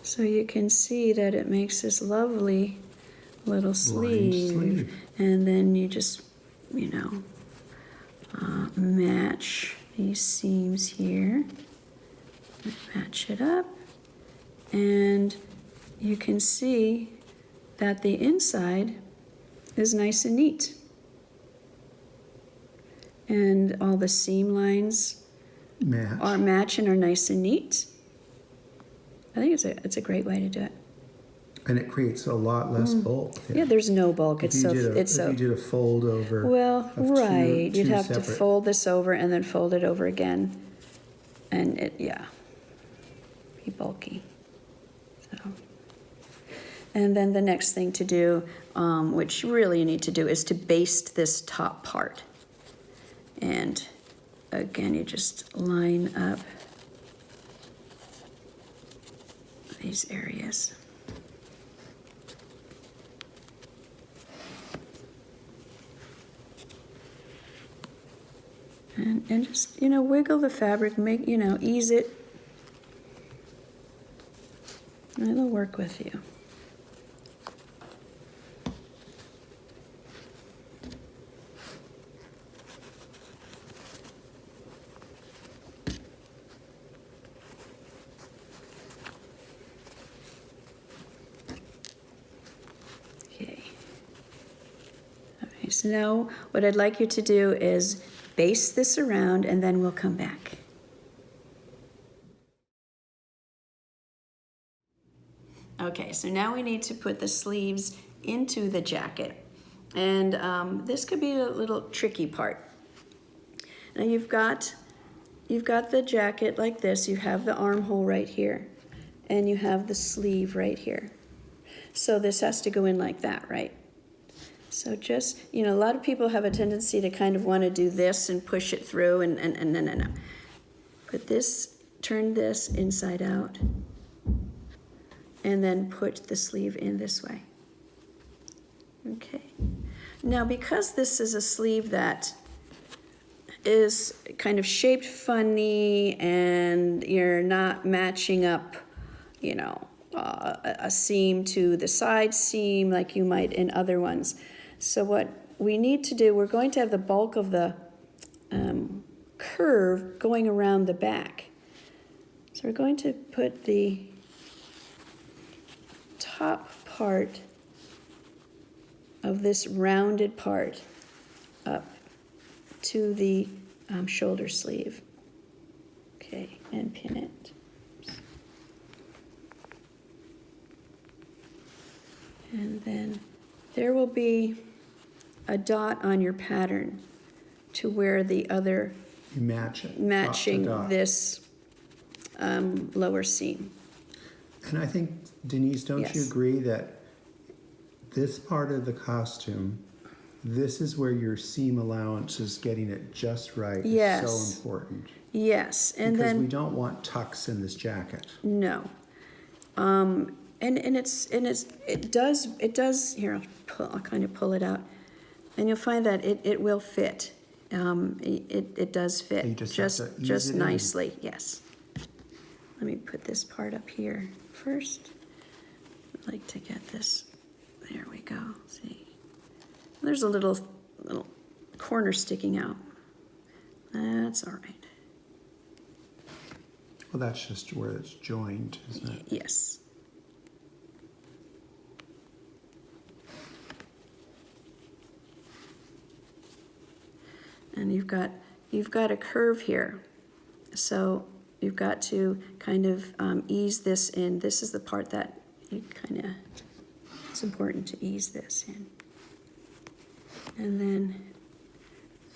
so you can see that it makes this lovely little sleeve. And then you just, match these seams here, match it up, and you can see that the inside is nice and neat. And all the seam lines are match and are nice and neat. I think it's a great way to do it. And it creates a lot less bulk. Yeah, there's no bulk. If you did a fold over. Well, right. You'd have separate. to fold this over and then fold it over again. And be bulky. So. And then the next thing to do, which really you need to do, is to baste this top part. And again, you just line up these areas. And just, wiggle the fabric, make, ease it. And it'll work with you. Okay, so now what I'd like you to do is baste this around and then we'll come back. Okay, so now we need to put the sleeves into the jacket. And this could be a little tricky part. Now you've got the jacket like this, you have the armhole right here, and you have the sleeve right here. So this has to go in like that, right? So just, a lot of people have a tendency to kind of want to do this and push it through and no. Put this, turn this inside out, and then put the sleeve in this way. Okay. Now because this is a sleeve that is kind of shaped funny and you're not matching up, a seam to the side seam like you might in other ones. So what we need to do, we're going to have the bulk of the curve going around the back. So we're going to put the top part of this rounded part up to the shoulder sleeve. Okay, and pin it. And then there will be a dot on your pattern to where the other You match it. matching dot to dot. this lower seam. And I think, Denise, don't you Yes. agree that this part of the costume, this is where your seam allowance is getting it just right. Yes. Is so important. Yes, and Because then we don't want tucks in this jacket. no, and it does here. I'll kind of pull it out, and you'll find that it will fit. It does fit You just have to ease just it in. nicely. Yes. Let me put this part up here first. I'd like to get this. There we go. See, there's a little corner sticking out. That's all right. Well, that's just where it's joined, isn't it? Yes. And you've got a curve here, so you've got to kind of ease this in. This is the part that it's important to ease this in. And then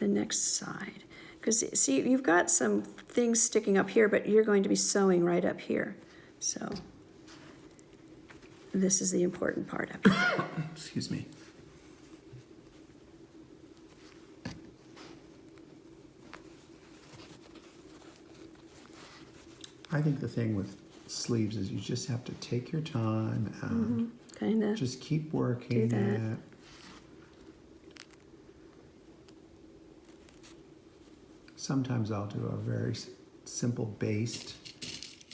the next side. Because see, you've got some things sticking up here, but you're going to be sewing right up here. So this is the important part up here. Excuse me. I think the thing with sleeves is you just have to take your time and Kind of. just keep working do that. it. Sometimes I'll do a very simple baste,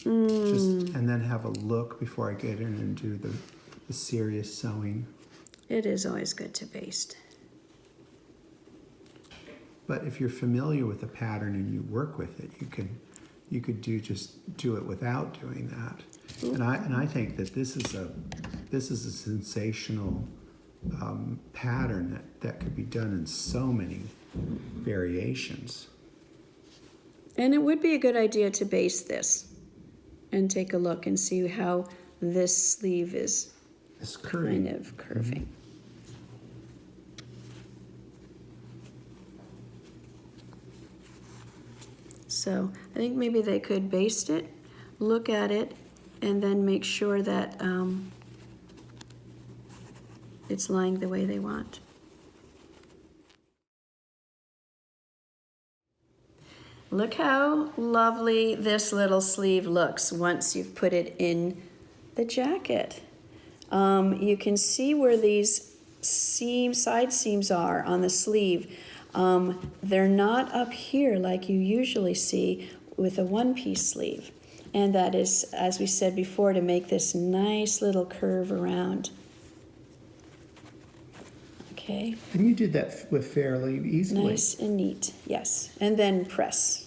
and then have a look before I get in and do the serious sewing. It is always good to baste. But if you're familiar with the pattern and you work with it, you could do it without doing that. And I think that this is a sensational pattern that could be done in so many variations. And it would be a good idea to baste this and take a look and see how this sleeve is It's curving. kind of curving. So I think maybe they could baste it, look at it, and then make sure that it's lying the way they want. Look how lovely this little sleeve looks once you've put it in the jacket. You can see where these side seams are on the sleeve. They're not up here like you usually see with a one-piece sleeve. And that is, as we said before, to make this nice little curve around. Okay. And you did that with fairly easily. Nice and neat, yes. And then press.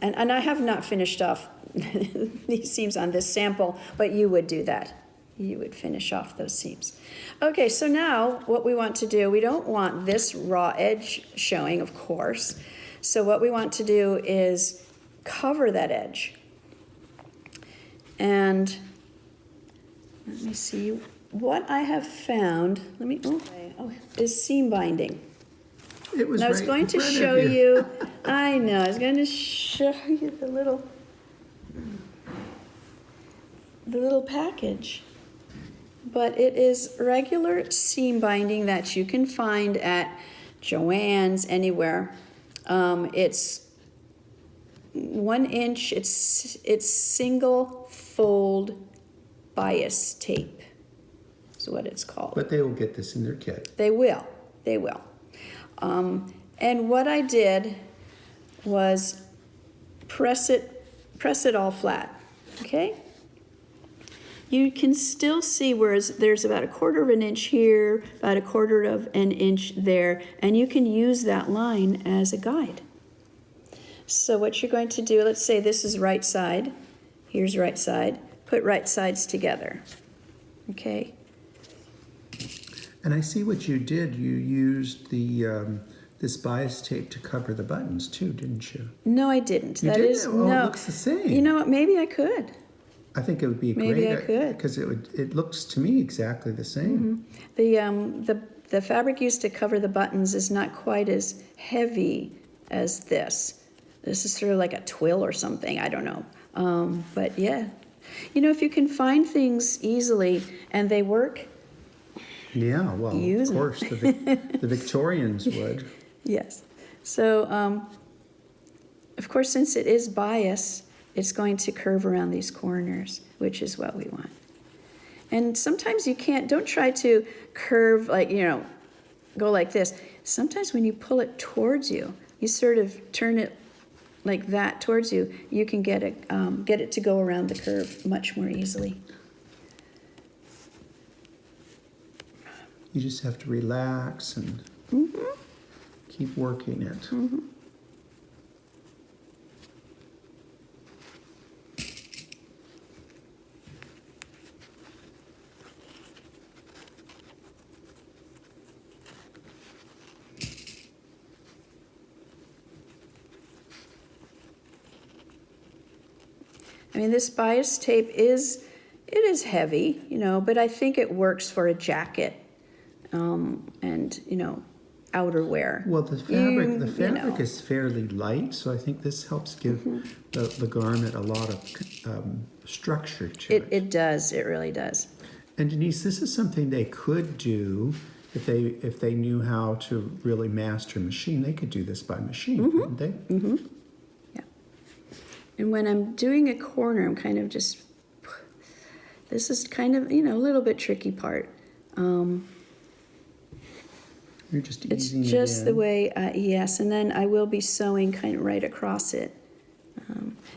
And I have not finished off these seams on this sample, but you would do that. you would finish off those seams. Okay, so now what we want to do, we don't want this raw edge showing, of course. So what we want to do is cover that edge. And let me see, what I have found, is seam binding. It was And I was right going in to front of show you, I know, I was going to show you the little package. But it is regular seam binding that you can find at Joann's, anywhere. It's 1 inch, it's single fold bias tape is what it's called. But they will get this in their kit. They will. And what I did was press it all flat, okay? You can still see where there's about 1/4 of an inch here, about 1/4 of an inch there, and you can use that line as a guide. So what you're going to do, let's say this is right side, here's right side, put right sides together, okay? And I see what you did. You used this bias tape to cover the buttons too, didn't you? No, I didn't. You didn't? Oh, it looks the same. You know what? Maybe I could. I think it would be Maybe great. I could. Because it looks to me exactly the same. The fabric used to cover the buttons is not quite as heavy as this. This is sort of like a twill or something. I don't know. But yeah, you know, if you can find things easily and they work. Yeah, well, Use of course, the Victorians would. Yes. So, of course, since it is bias, it's going to curve around these corners, which is what we want. And sometimes you can't, don't try to curve like, you know, go like this. Sometimes when you pull it towards you, you sort of turn it like that towards you, you can get it to go around the curve much more easily. You just have to relax and keep working it. I mean, this bias tape is heavy, you know, but I think it works for a jacket and, you know, outerwear. Well, the fabric is fairly light, so I think this helps give the garment a lot of structure to it. It does. It really does. And Denise, this is something they could do if they knew how to really master machine. They could do this by machine, couldn't they? Yeah. And when I'm doing a corner, I'm kind of just. This is kind of, you know, a little bit tricky part. You're just It's easing just it in. the way, yes, and then I will be sewing kind of right across it.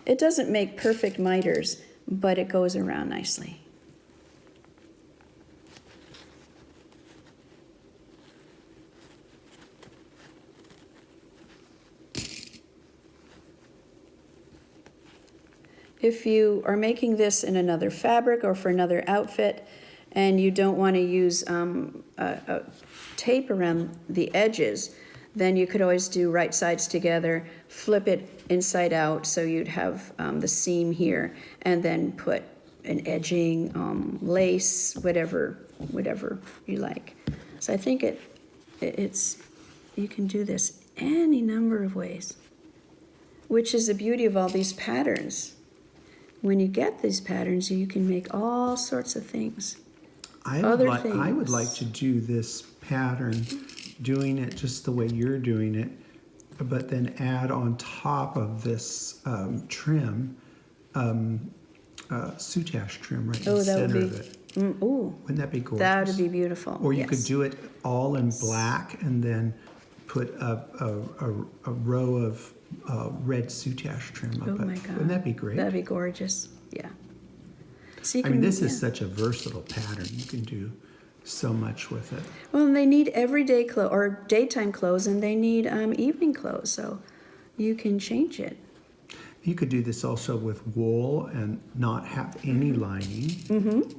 It doesn't make perfect miters, but it goes around nicely. If you are making this in another fabric or for another outfit, and you don't want to use a tape around the edges, then you could always do right sides together, flip it inside out so you'd have the seam here, and then put an edging, lace, whatever you like. So I think it's you can do this any number of ways, which is the beauty of all these patterns. When you get these patterns, you can make all sorts of things. I would like to do this pattern, doing it just the way you're doing it, but then add on top of this trim, soutache trim right in the center of it. Wouldn't that be gorgeous? That would be beautiful. Or you could do it all in black and then put a row of red soutache trim up. Oh my God. Wouldn't that be great? That'd be gorgeous. Yeah. So you I mean, this yeah. is such a versatile pattern. You can do so much with it. Well, and they need everyday clothes or daytime clothes, and they need evening clothes, so you can change it. You could do this also with wool and not have any lining,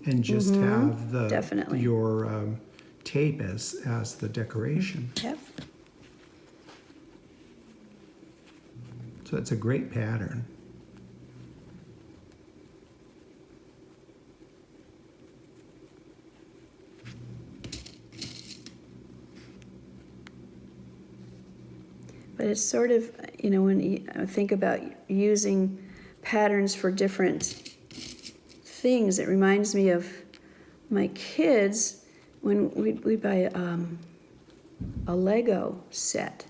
and just have the Definitely. your tape as the decoration. Yep. So it's a great pattern. But it's sort of, you know, when you think about using patterns for different things, it reminds me of my kids when we'd buy a Lego set,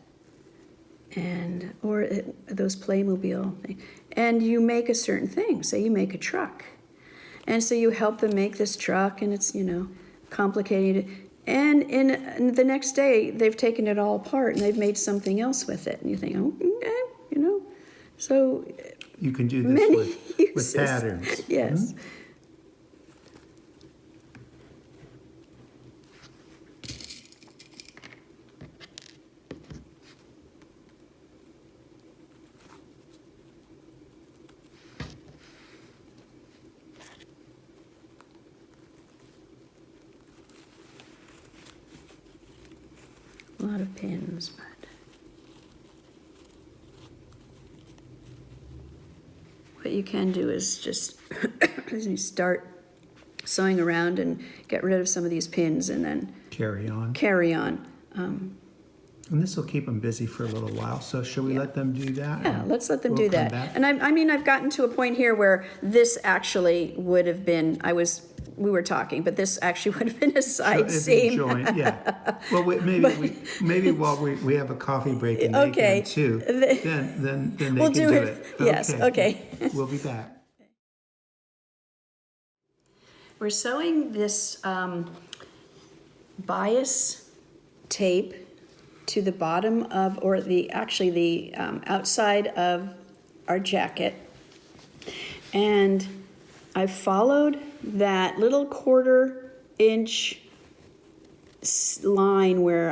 and those Playmobil thing, and you make a certain thing. Say you make a truck, and so you help them make this truck, and it's, you know, complicated. And in the next day, they've taken it all apart and they've made something else with it. And you think, oh, okay, you know. So you can do many this with uses. patterns. Yes. A lot of pins, but what you can do is just start sewing around and get rid of some of these pins, and then Carry on. And this will keep them busy for a little while. So should we let them do that? Yeah, let's let them We'll do come that. back. And I mean, I've gotten to a point here where this actually would have been, we were talking, but this actually would have been a side It'd be seam. joint, yeah. Well, maybe while we have a coffee break and they Okay. can too, then they We'll can do do it. it. Yes, okay. We'll be back. We're sewing this bias tape to the bottom of, or the outside of our jacket. And I followed that little 1/4 inch line where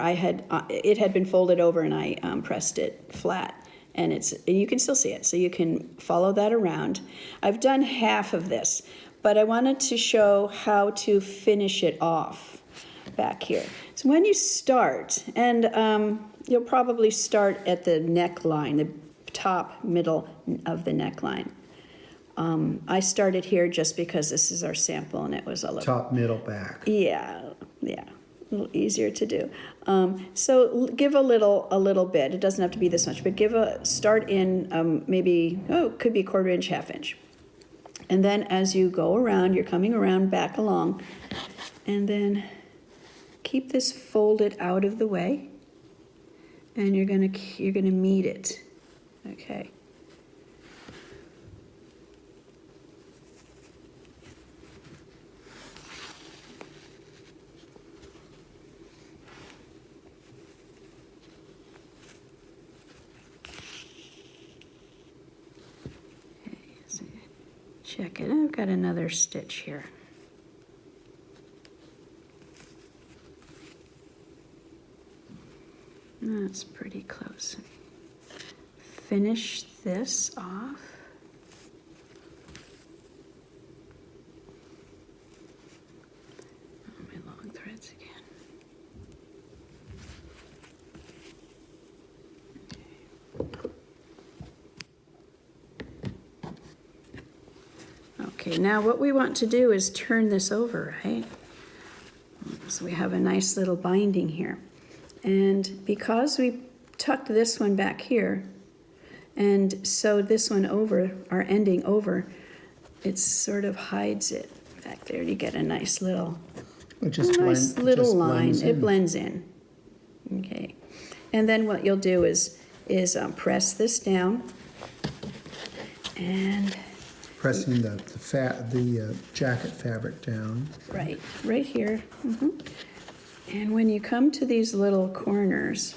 it had been folded over, and I pressed it flat. And you can still see it, so you can follow that around. I've done half of this, but I wanted to show how to finish it off back here. So when you start, and you'll probably start at the neckline, the top middle of the neckline. I started here just because this is our sample, and it was a little Top, middle, back. yeah, a little easier to do. So give a little bit. It doesn't have to be this much, but start in maybe, it could be 1/4 inch, 1/2 inch. And then as you go around, you're coming around back along, and then keep this folded out of the way, and you're gonna meet it, okay? So check it. I've got another stitch here. That's pretty close. Finish this off. Oh, my long threads again. Okay, now what we want to do is turn this over, right? So we have a nice little binding here. And because we tucked this one back here and sewed this one over, our ending over, it sort of hides it back there. You get a nice little, line. It blends in. Okay. And then what you'll do is press this down, and Pressing the jacket fabric down. right here. And when you come to these little corners,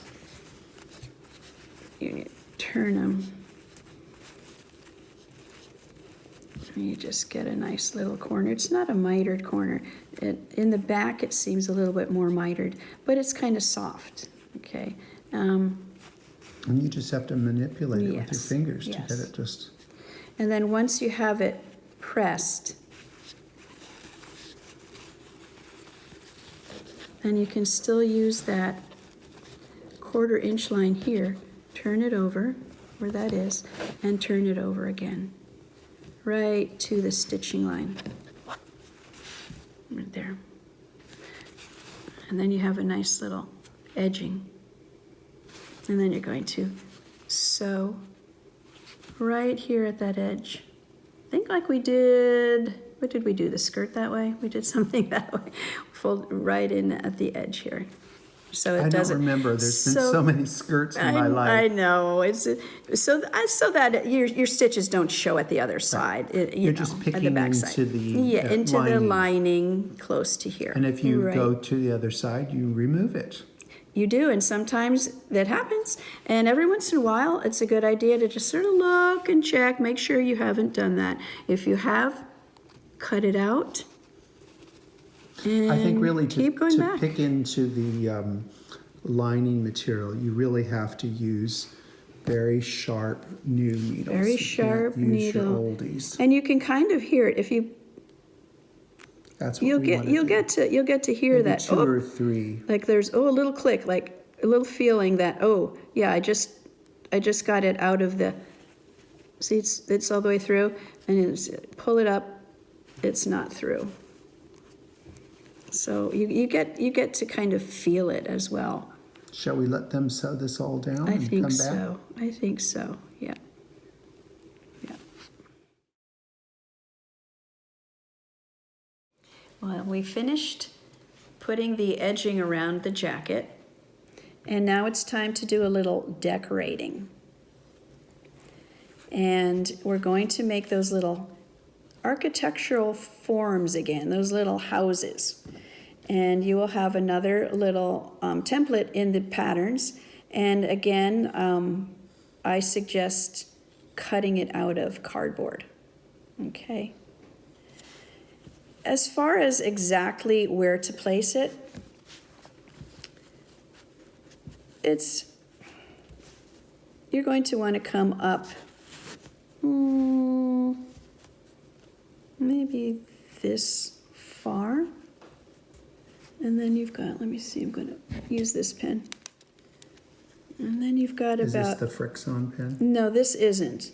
you turn them, and you just get a nice little corner. It's not a mitered corner. In the back, it seems a little bit more mitered, but it's kind of soft, okay? And you just have to manipulate it with your Yes, fingers to yes. get it just... And then once you have it pressed, and you can still use that 1/4 inch line here, turn it over where that is, and turn it over again, right to the stitching line, right there. And then you have a nice little edging. And then you're going to sew right here at that edge. Think like we did, what did we do, the skirt that way? We did something that way. Fold right in at the edge here. So it doesn't. I don't remember. There's been so many skirts in my life. I know. It's so that your stitches don't show at the other side. You're just picking into the lining close to here. And if you go to the other side, you remove it. You do, and sometimes that happens. And every once in a while, it's a good idea to just sort of look and check, make sure you haven't done that. If you have, cut it out. And I think really to pick into the lining material, you really have to use very sharp new needles. Very sharp needle. Use your oldies. And you can kind of hear it if you. That's what you'll get to hear maybe that 2 or 3. Like there's a little click, like a little feeling that I just got it out of the. See, it's all the way through, and pull it up, it's not through. So you get to kind of feel it as well. Shall we let them sew this all down I and think come back? so. I think so. Yeah. Yeah. Well, we finished putting the edging around the jacket, and now it's time to do a little decorating. And we're going to make those little architectural forms again, those little houses. And you will have another little template in the patterns. And again, I suggest cutting it out of cardboard. Okay. As far as exactly where to place it, you're going to want to come up maybe this far. And then you've got, let me see, I'm going to use this pen. And then you've got Is about... Is this the Frixion pen? No, this isn't.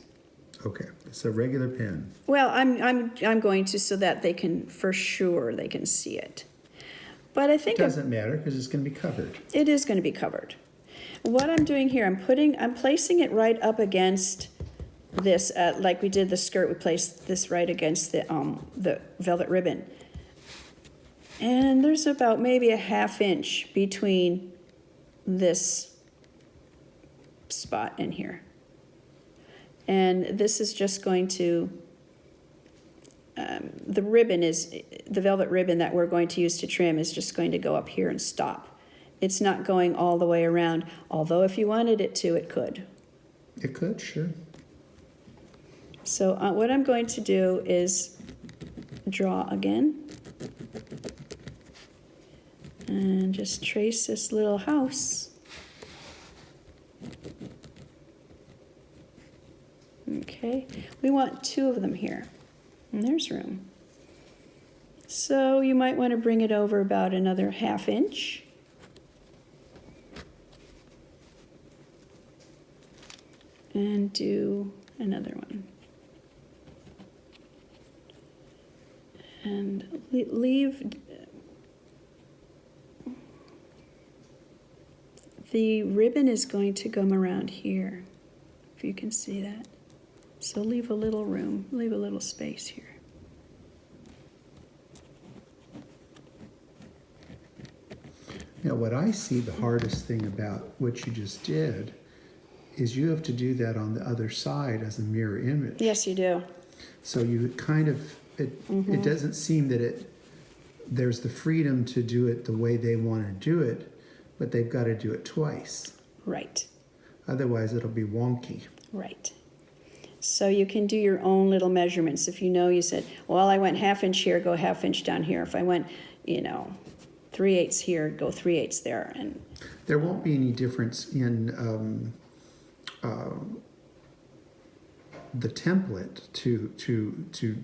Okay, it's a regular pen. Well, I'm going to so that they can, for sure, they can see it. But I think... It doesn't matter because it's going to be covered. It is going to be covered. What I'm doing here, I'm placing it right up against this, like we did the skirt, we placed this right against the velvet ribbon. And there's about maybe a 1/2 inch between this spot and here. And this is just going to, the velvet ribbon that we're going to use to trim is just going to go up here and stop. It's not going all the way around, although if you wanted it to, it could. It could, sure. So what I'm going to do is draw again. And just trace this little house. Okay, we want 2 of them here, and there's room. So you might want to bring it over about another 1/2 inch. And do another one. And leave the ribbon is going to come around here, if you can see that. So leave a little room, leave a little space here. Now, what I see the hardest thing about what you just did is you have to do that on the other side as a mirror image. Yes, you do. So you kind of, it doesn't seem that there's the freedom to do it the way they want to do it, but they've got to do it twice. Right. Otherwise, it'll be wonky. Right. So you can do your own little measurements. If you said, well, I went 1/2 inch here, go 1/2 inch down here. If I went, 3/8 here, go 3/8 there. And there won't be any difference in the template to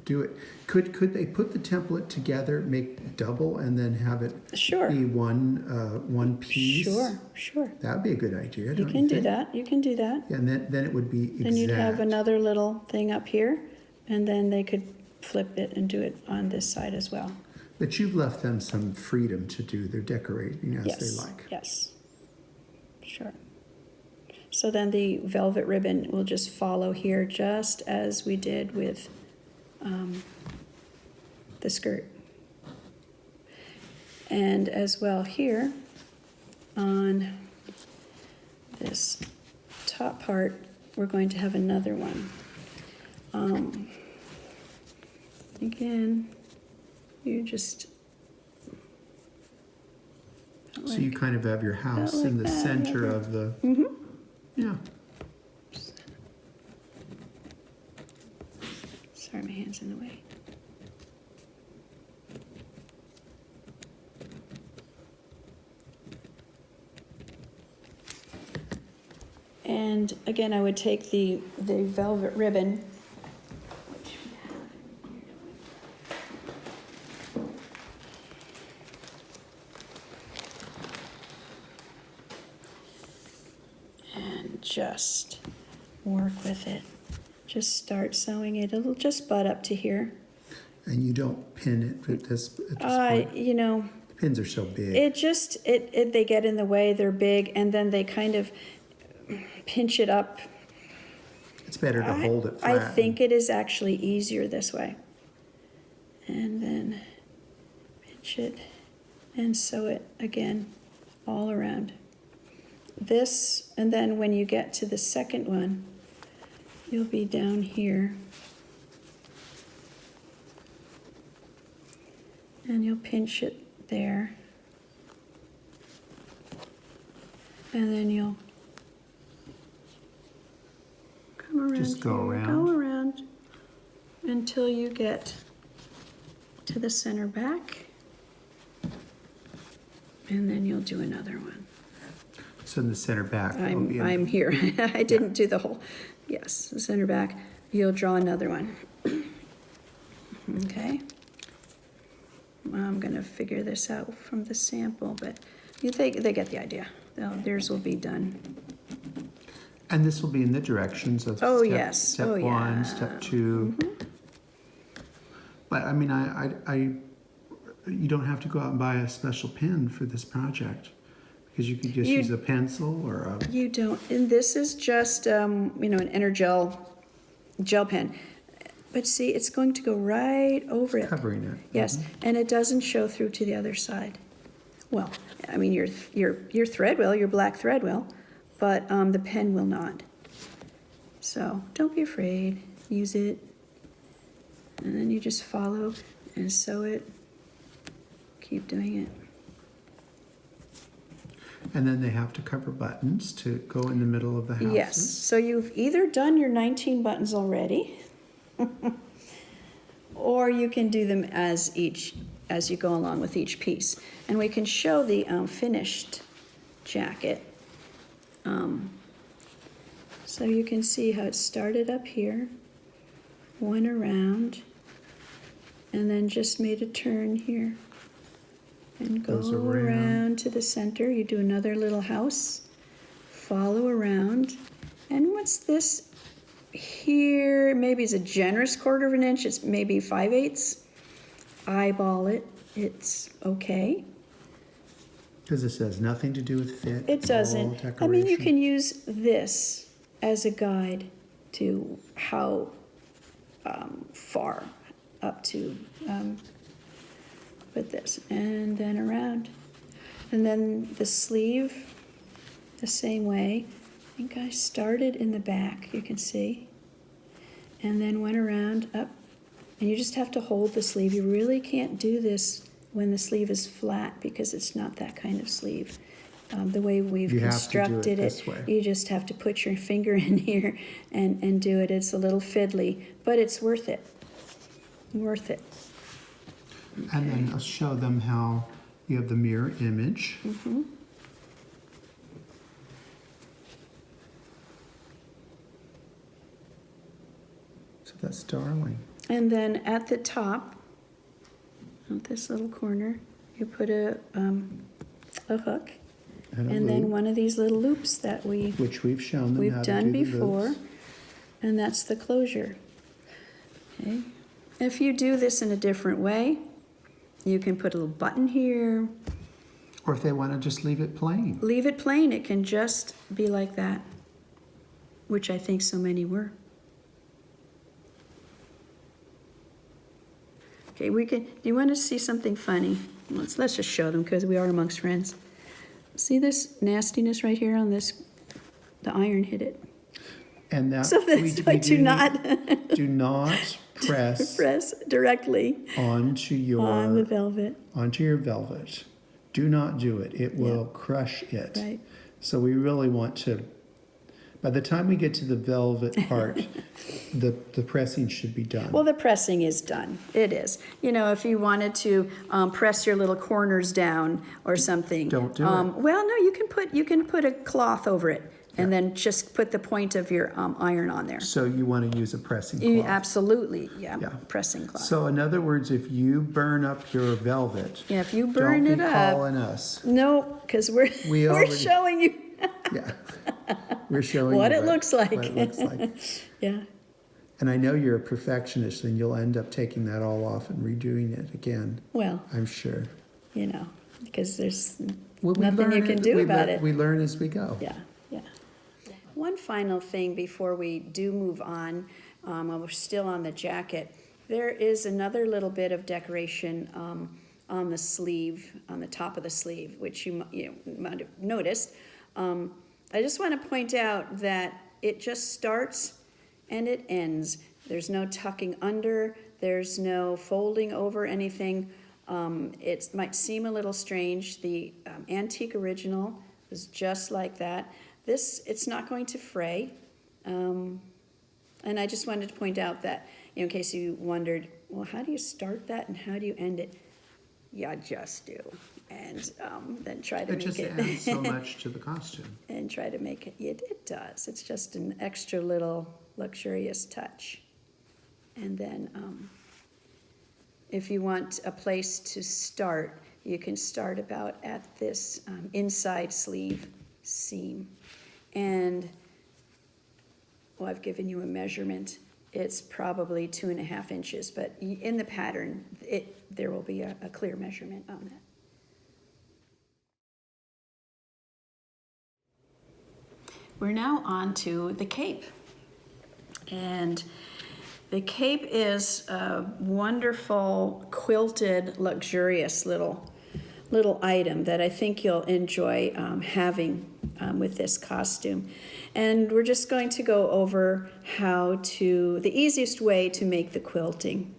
do it. Could they put the template together, make double, and then have it Sure. be one piece? Sure. That would be a good idea. You Don't can do think? that. You can do that. Yeah, and then it would be exact. Then you'd have another little thing up here, and then they could flip it and do it on this side as well. But you've left them some freedom to do their decorating as Yes. they like. Yes. Sure. So then the velvet ribbon will just follow here, just as we did with the skirt. And as well here on this top part, we're going to have another one. Again, you just So you kind of have your house like in the that, center yeah. of the. Mm-hmm. Yeah. Sorry, my hand's in the way. And again, I would take the velvet ribbon, which we have here. And just work with it. Just start sewing it. It'll just butt up to here. And you don't pin it at this point. You know, The pins are so big. they get in the way. They're big, and then they kind of pinch it up. It's better to hold it flat. I think it is actually easier this way. And then pinch it and sew it again all around. This, and then when you get to the second one, you'll be down here. And you'll pinch it there. And then you'll come around. Just go here, around. Go around until you get to the center back. And then you'll do another one. So in the center back. it'll be in- I'm here. I didn't do the whole. Yes, the center back. You'll draw another one. Okay. I'm gonna figure this out from the sample, but they get the idea. Theirs will be done. And this will be in the directions of Oh, step, yes. step Oh, one, yeah. step two. But I mean, you don't have to go out and buy a special pen for this project because you could just use a pencil or a. You don't, and this is just, an Energel gel pen. But see, it's going to go right over it. Covering it. Yes, and it doesn't show through to the other side. Well, I mean, your thread will, your black thread will, but the pen will not. So don't be afraid. Use it, and then you just follow and sew it. Keep doing it. And then they have to cover buttons to go in the middle of the houses. Yes. So you've either done your 19 buttons already, or you can do them as you go along with each piece. And we can show the finished jacket. So you can see how it started up here, went around, and then just made a turn here. And go Goes around around. to the center. You do another little house, follow around. And what's this here? Maybe it's a generous 1/4 of an inch. It's maybe 5/8. Eyeball it. It's okay. Because it has nothing to do with fit. It it's all doesn't. I mean, you decoration. can use this as a guide to how far up to put this, and then around. And then the sleeve, the same way. I think I started in the back, you can see, and then went around up. And you just have to hold the sleeve. You really can't do this when the sleeve is flat because it's not that kind of sleeve. The way we've You have to do it constructed this way. you just have to put your finger in here and do it. It's a little fiddly, but it's worth it. Worth it. And then I'll show them how you have the mirror image. Mm-hmm. That's darling. And then at the top, at this little corner, you put a hook, And a and then loop, one of these little loops that which we've shown them how we've to done do the before, loops. and that's the closure. Okay. If you do this in a different way, you can put a little button here. Or if they want to just leave it plain. Leave it plain, it can just be like that, which I think so many were. Okay, do you want to see something funny? Let's just show them because we are amongst friends. See this nastiness right here on this? The iron hit it. And that So that's why do not do not press press directly onto on the your velvet. velvet. Do not do it. It will crush it. Right. So we really want to, by the time we get to the velvet part, the pressing should be done. Well, the pressing is done. It is. You know, if you wanted to press your little corners down or something. Don't do it. Well, no, you can put a cloth over it and then just put the point of your iron on there. So you want to use a pressing cloth. Absolutely, Yeah. pressing cloth. So in other words, if you burn up your velvet, Yeah, if you burn don't it be up. calling us. No, because we're already- showing you Yeah. We're showing what you it looks like. What it looks like. Yeah. And I know you're a perfectionist and you'll end up taking that all off and redoing it again, Well, I'm sure. you know, because there's Well, we nothing you learn can it- do we about lear- it. We learn as we go. Yeah, yeah. One final thing before we do move on, while we're still on the jacket, there is another little bit of decoration on the sleeve, on the top of the sleeve, which you might have noticed. I just want to point out that it just starts and it ends. There's no tucking under, there's no folding over anything. It might seem a little strange. The antique original is just like that. This, it's not going to fray. And I just wanted to point out that, in case you wondered, well, how do you start that and how do you end it? Yeah, just do. And then try to It make just it. adds so much to the costume. And try to make it, it does. It's just an extra little luxurious touch. And then if you want a place to start, you can start about at this inside sleeve seam. And, well, I've given you a measurement. It's probably 2.5 inches, but in the pattern, there will be a clear measurement on that. We're now on to the cape. And the cape is a wonderful, quilted, luxurious little item that I think you'll enjoy having with this costume. And we're just going to go over the easiest way to make the quilting.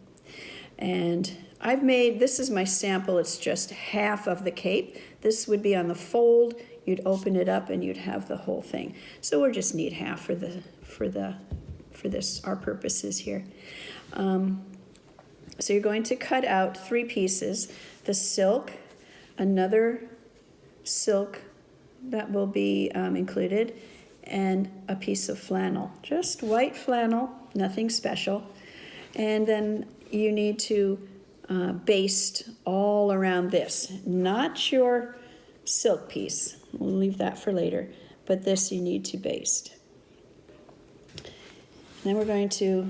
And this is my sample, it's just half of the cape. This would be on the fold. You'd open it up and you'd have the whole thing. So we just need half for this, our purposes here. So you're going to cut out 3 pieces, the silk, another silk that will be included, and a piece of flannel, just white flannel, nothing special. And then you need to baste all around this, not your silk piece. We'll leave that for later, but this you need to baste. Then we're going to,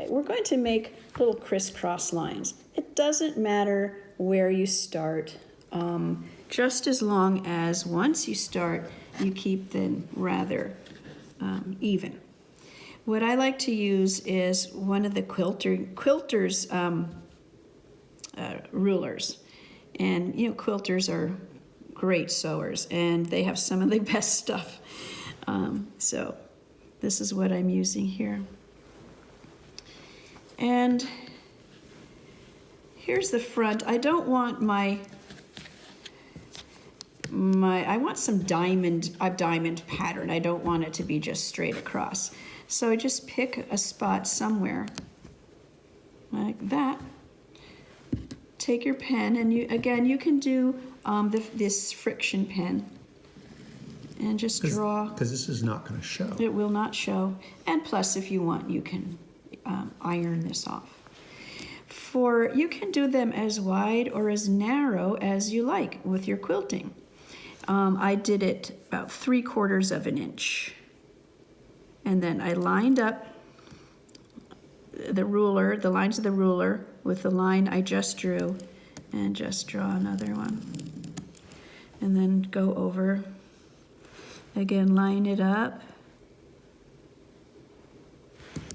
we're going to make little crisscross lines. It doesn't matter where you start, just as long as once you start, you keep them rather even. What I like to use is one of the quilters rulers. And, quilters are great sewers, and they have some of the best stuff. So this is what I'm using here. And here's the front. I don't want I want some diamond pattern. I don't want it to be just straight across. So I just pick a spot somewhere like that. Take your pen, and you can do this friction pen, and just draw. Because this is not going to show. It will not show. And plus, if you want, you can iron this off. You can do them as wide or as narrow as you like with your quilting. I did it about 3/4 of an inch. And then I lined up the ruler, the lines of the ruler, with the line I just drew, and just draw another one. And then go over, again, line it up,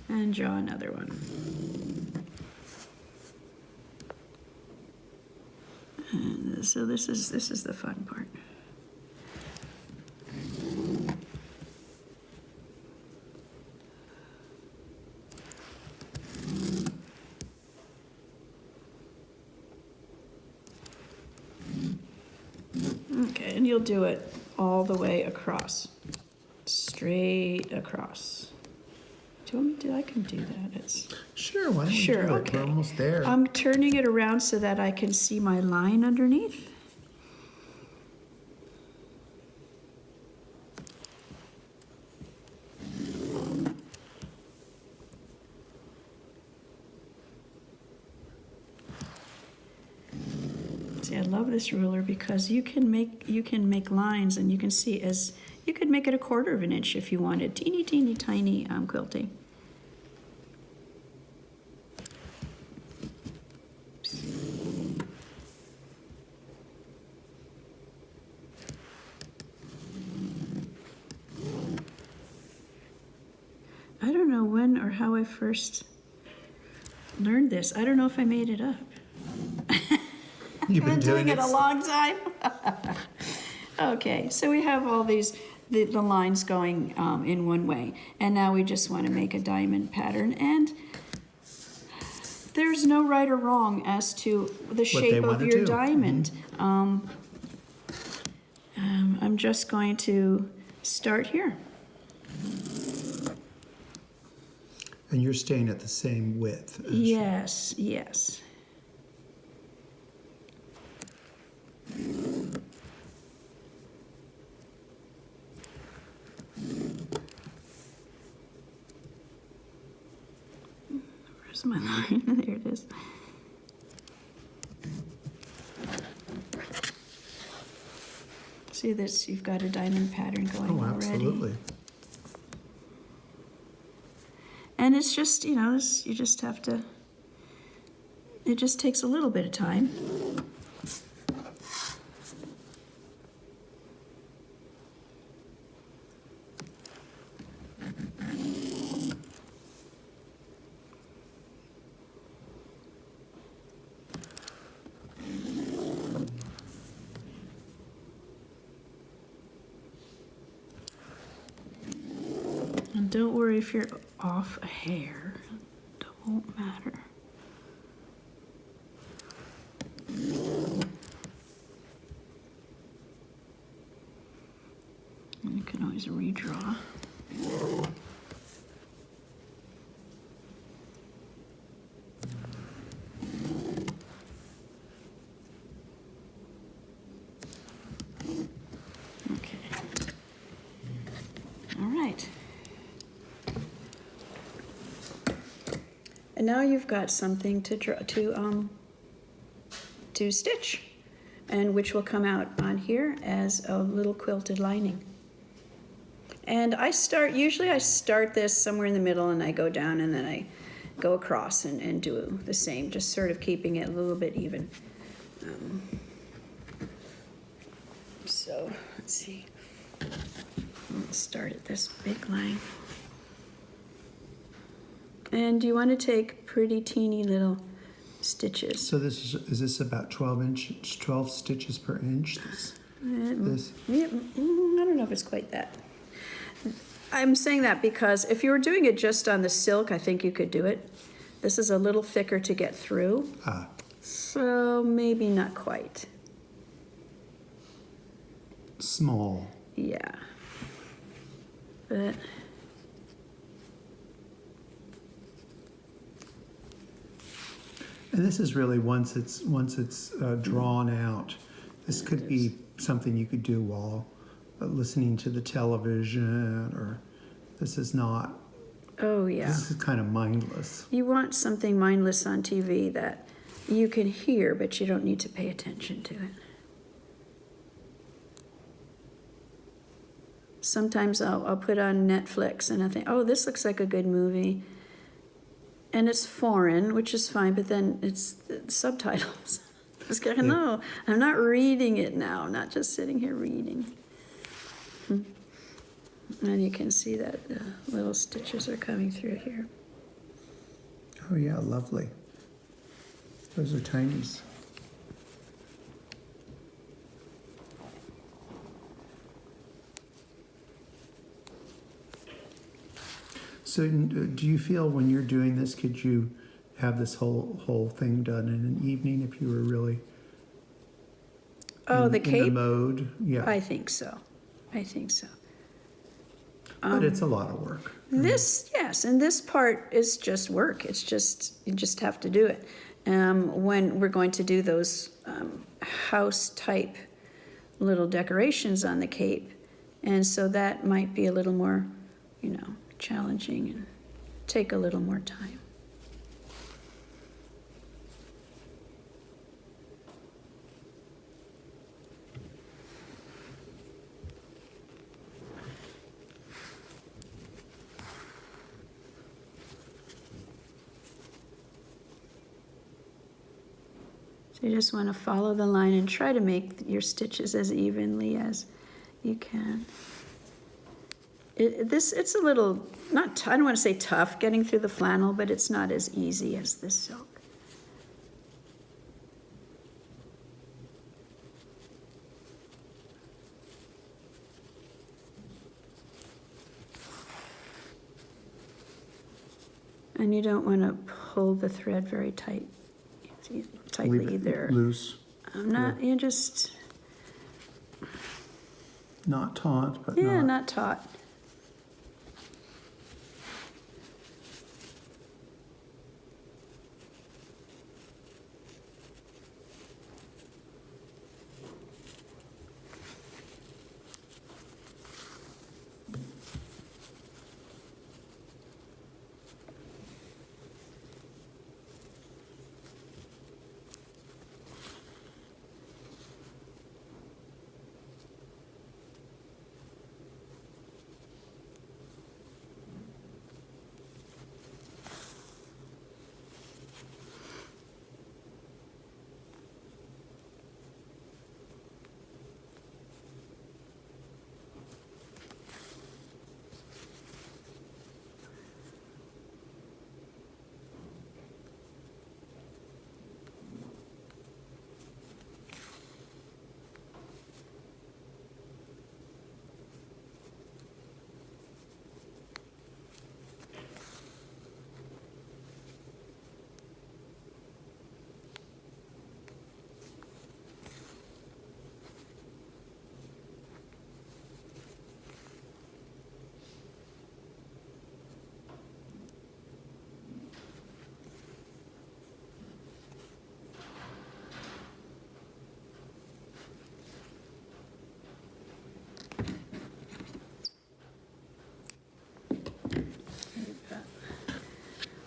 and draw another one. And so this is the fun part. Okay, and you'll do it all the way across, straight across. Do you want me to? I can do that. Sure, why don't we Sure, do it? okay. We're almost there. I'm turning it around so that I can see my line underneath. See, I love this ruler because you can make lines, and you can see you could make it 1/4 of an inch if you wanted. Teeny, teeny, tiny quilting. I don't know when or how I first learned this. I don't know if I made it up. You've I've been doing it a s- long time. Okay, so we have all these, the lines going in one way. And now we just want to make a diamond pattern. And there's no right or wrong as to the they shape of wanna your do. diamond. I'm just going to start here. And you're staying at the same width. Yes, yes. Where's my line? There it is. See this? You've got a diamond pattern going Oh, already. absolutely. And it's just, you know, you just have to, it just takes a little bit of time. And don't worry if you're off a hair, it won't matter. You can always redraw. Okay. All right. And now you've got something to draw to stitch, and which will come out on here as a little quilted lining. And usually I start this somewhere in the middle, and I go down, and then I go across and do the same, just sort of keeping it a little bit even. So let's see. Let's start at this big line. And you want to take pretty teeny little stitches. So is this about 12 stitches per inch? This? Yeah, I don't know if it's quite that. I'm saying that because if you were doing it just on the silk, I think you could do it. This is a little thicker to get through, so maybe not quite. Small. Yeah. But And this is really once it's drawn out. This could be something you could do while listening to the television, or this is not. Oh, yeah. This is kind of mindless. You want something mindless on TV that you can hear, but you don't need to pay attention to it. Sometimes I'll put on Netflix and I think, oh, this looks like a good movie. And it's foreign, which is fine, but then it's the subtitles. It's like, no, I'm not reading it now. I'm not just sitting here reading. And you can see that the little stitches are coming through here. Oh yeah, lovely. Those are tinies. So do you feel when you're doing this, could you have this whole thing done in an evening if you were really Oh, the in cape? the mode? Yeah. I think so. I think so. But it's a lot of work. This, yes, and this part is just work. It's just, you just have to do it. When we're going to do those house-type little decorations on the cape, and so that might be a little more, challenging and take a little more time. So you just want to follow the line and try to make your stitches as evenly as you can. It's a little, I don't want to say tough getting through the flannel, but it's not as easy as the silk. And you don't want to pull the thread very tightly Leave it either. loose. You just, Not taut, but not taut.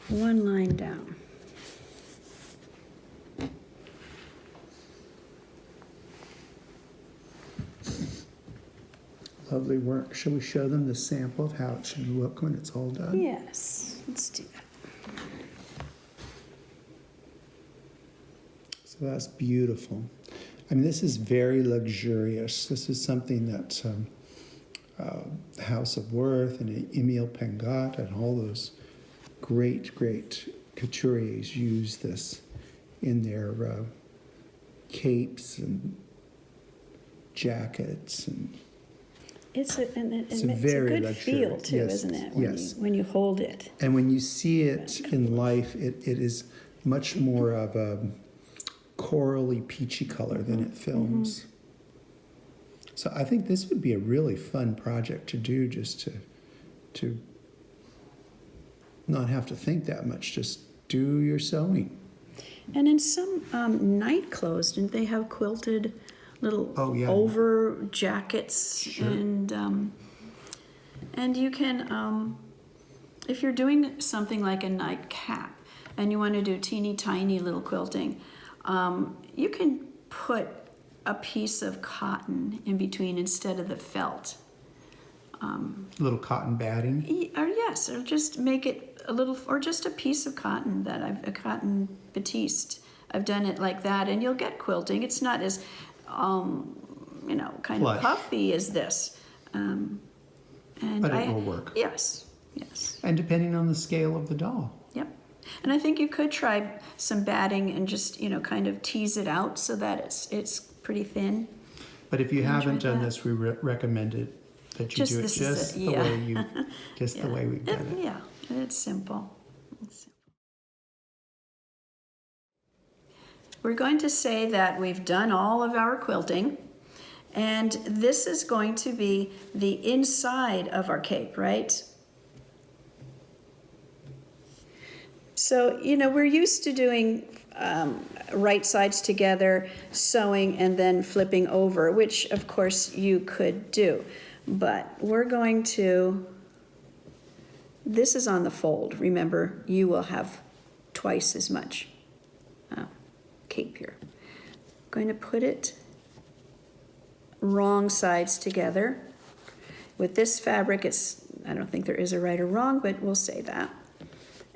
One line down. lovely work. Shall we show them the sample of how it should look when it's all done? Yes, let's do that. So that's beautiful. I mean, this is very luxurious. This is something that House of Worth and Emile Pengot and all those great couturiers use this in their capes and jackets, and It's a very good luxurious. feel too, Yes, isn't it? yes. When you hold it. And when you see it in life, it is much more of a corally peachy color than it films. Mm-hmm. So I think this would be a really fun project to do, just to not have to think that much, just do your sewing. And in some night clothes, didn't they have quilted little Oh, yeah. over jackets, Sure. and you can, if you're doing something like a nightcap and you want to do teeny tiny little quilting, you can put a piece of cotton in between instead of the felt. Little cotton batting. Or yes, or just make it a little, or just a piece of cotton a cotton batiste. I've done it like that, and you'll get quilting. It's not as, kind Flush. of puffy as this. But it will work. Yes. And depending on the scale of the doll. Yep. And I think you could try some batting and just, kind of tease it out so that it's pretty thin. But if you Enjoy haven't done that. this, we recommend it that you do it This is just it, the yeah. way you, just the way we've done it. Yeah, it's simple. We're going to say that we've done all of our quilting, and this is going to be the inside of our cape, right? So, we're used to doing right sides together, sewing, and then flipping over, which of course you could do. But we're going to, this is on the fold. Remember, you will have twice as much cape here. I'm going to put it wrong sides together. With this fabric, I don't think there is a right or wrong, but we'll say that.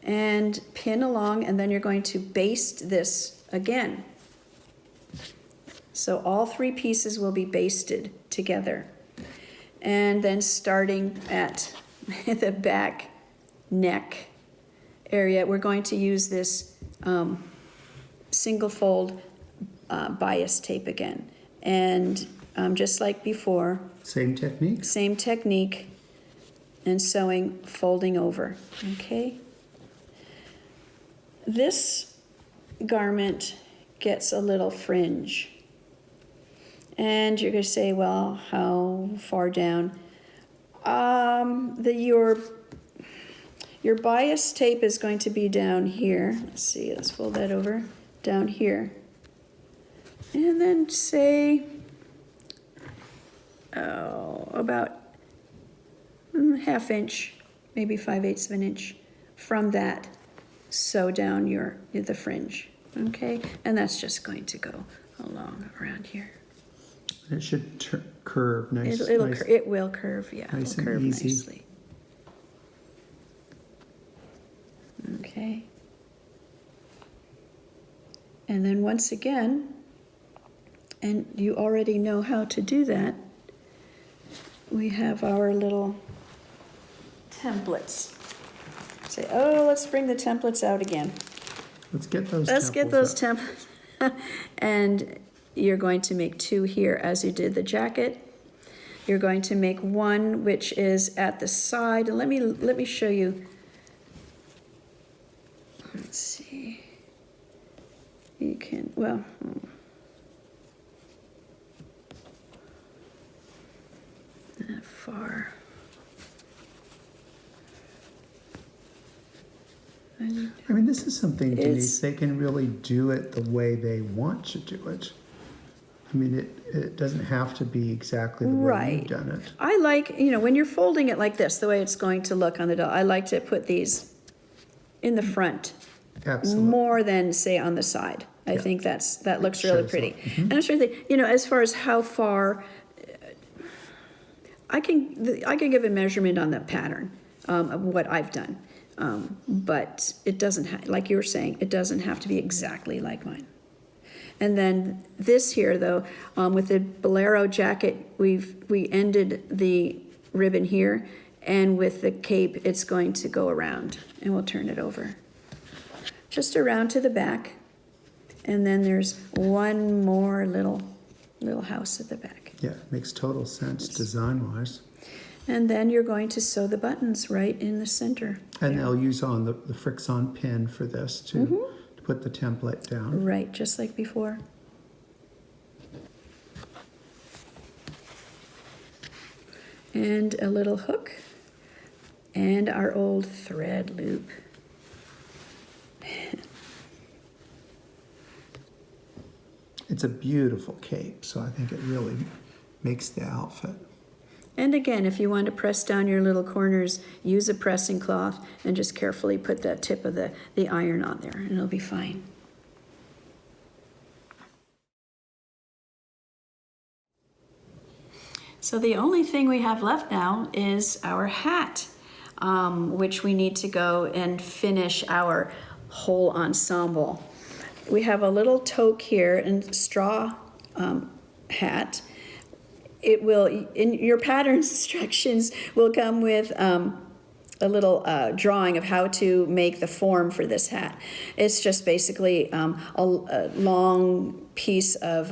And pin along, and then you're going to baste this again. So all three pieces will be basted together. And then starting at the back neck area, we're going to use this single fold bias tape again. And just like before, Same technique? same technique, and sewing, folding over, okay? This garment gets a little fringe. And you're going to say, well, how far down? Your bias tape is going to be down here. Let's see, let's fold that over. Down here. And then say, about ½ inch, maybe 5/8 of an inch from that. Sew down the fringe, okay? And that's just going to go along around here. It should curve nice. It will curve, yeah. Nice It'll and curve easy. nicely. Okay. And then once again, and you already know how to do that, we have our little templates. Say, let's bring the templates out again. Let's get those Let's get those templates templates. And you're going to make 2 here as you did the jacket. You're going to make 1 which is at the side. And let me show you. Let's see. You can, well, not far. I mean, this is something, Denise, they can really do it the way they want to do it. I mean, it doesn't have to be exactly the way you've done it. I like, when you're folding it like this, the way it's going to look on the doll, I like to put these in the front. Absolutely. More than, say, on the side. I think that looks really shows pretty. up. Mm-hmm. And I'm sure that, as far as how far, I can give a measurement on the pattern of what I've done. But it doesn't, like you were saying, it doesn't have to be exactly like mine. And then this here, though, with the bolero jacket, we ended the ribbon here, and with the cape, it's going to go around, and we'll turn it over. Just around to the back, and then there's one more little house at the back. Yeah, it makes total sense design-wise. And then you're going to sew the buttons right in the center. And they'll use on the Frixion pin for this to put the template down. Right, just like before. And a little hook, and our old thread loop. It's a beautiful cape, so I think it really makes the outfit. And again, if you want to press down your little corners, use a pressing cloth and just carefully put that tip of the iron on there, and it'll be fine. So the only thing we have left now is our hat, which we need to go and finish our whole ensemble. We have a little toque here and straw hat. It will, in your pattern instructions will come with a little drawing of how to make the form for this hat. It's just basically a long piece of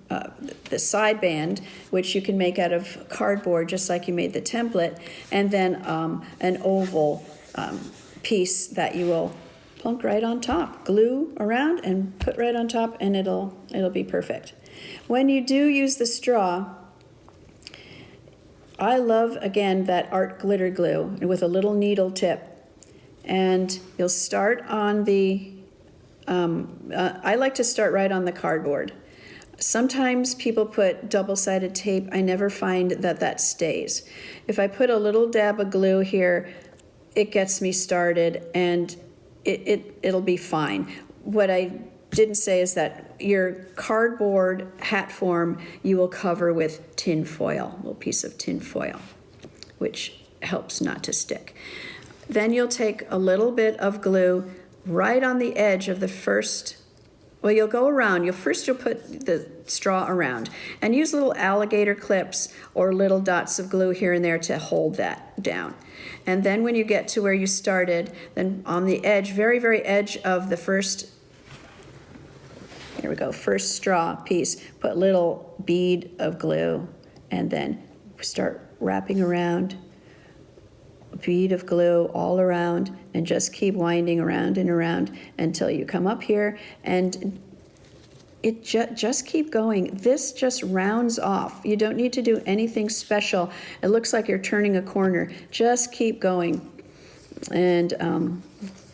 the side band, which you can make out of cardboard, just like you made the template, and then an oval piece that you will plunk right on top, glue around and put right on top, and it'll be perfect. When you do use the straw, I love, again, that art glitter glue with a little needle tip. And you'll start on the, I like to start right on the cardboard. Sometimes people put double-sided tape. I never find that stays. If I put a little dab of glue here, it gets me started and it'll be fine. What I didn't say is that your cardboard hat form you will cover with tin foil, a little piece of tin foil, which helps not to stick. Then you'll take a little bit of glue right on the edge of the first, well, you'll go around. You'll put the straw around and use little alligator clips or little dots of glue here and there to hold that down. And then when you get to where you started, then on the edge, very, very edge of the first, here we go, first straw piece, put little bead of glue and then start wrapping around, a bead of glue all around, and just keep winding around and around until you come up here, and it just keep going. This just rounds off. You don't need to do anything special. It looks like you're turning a corner. Just keep going and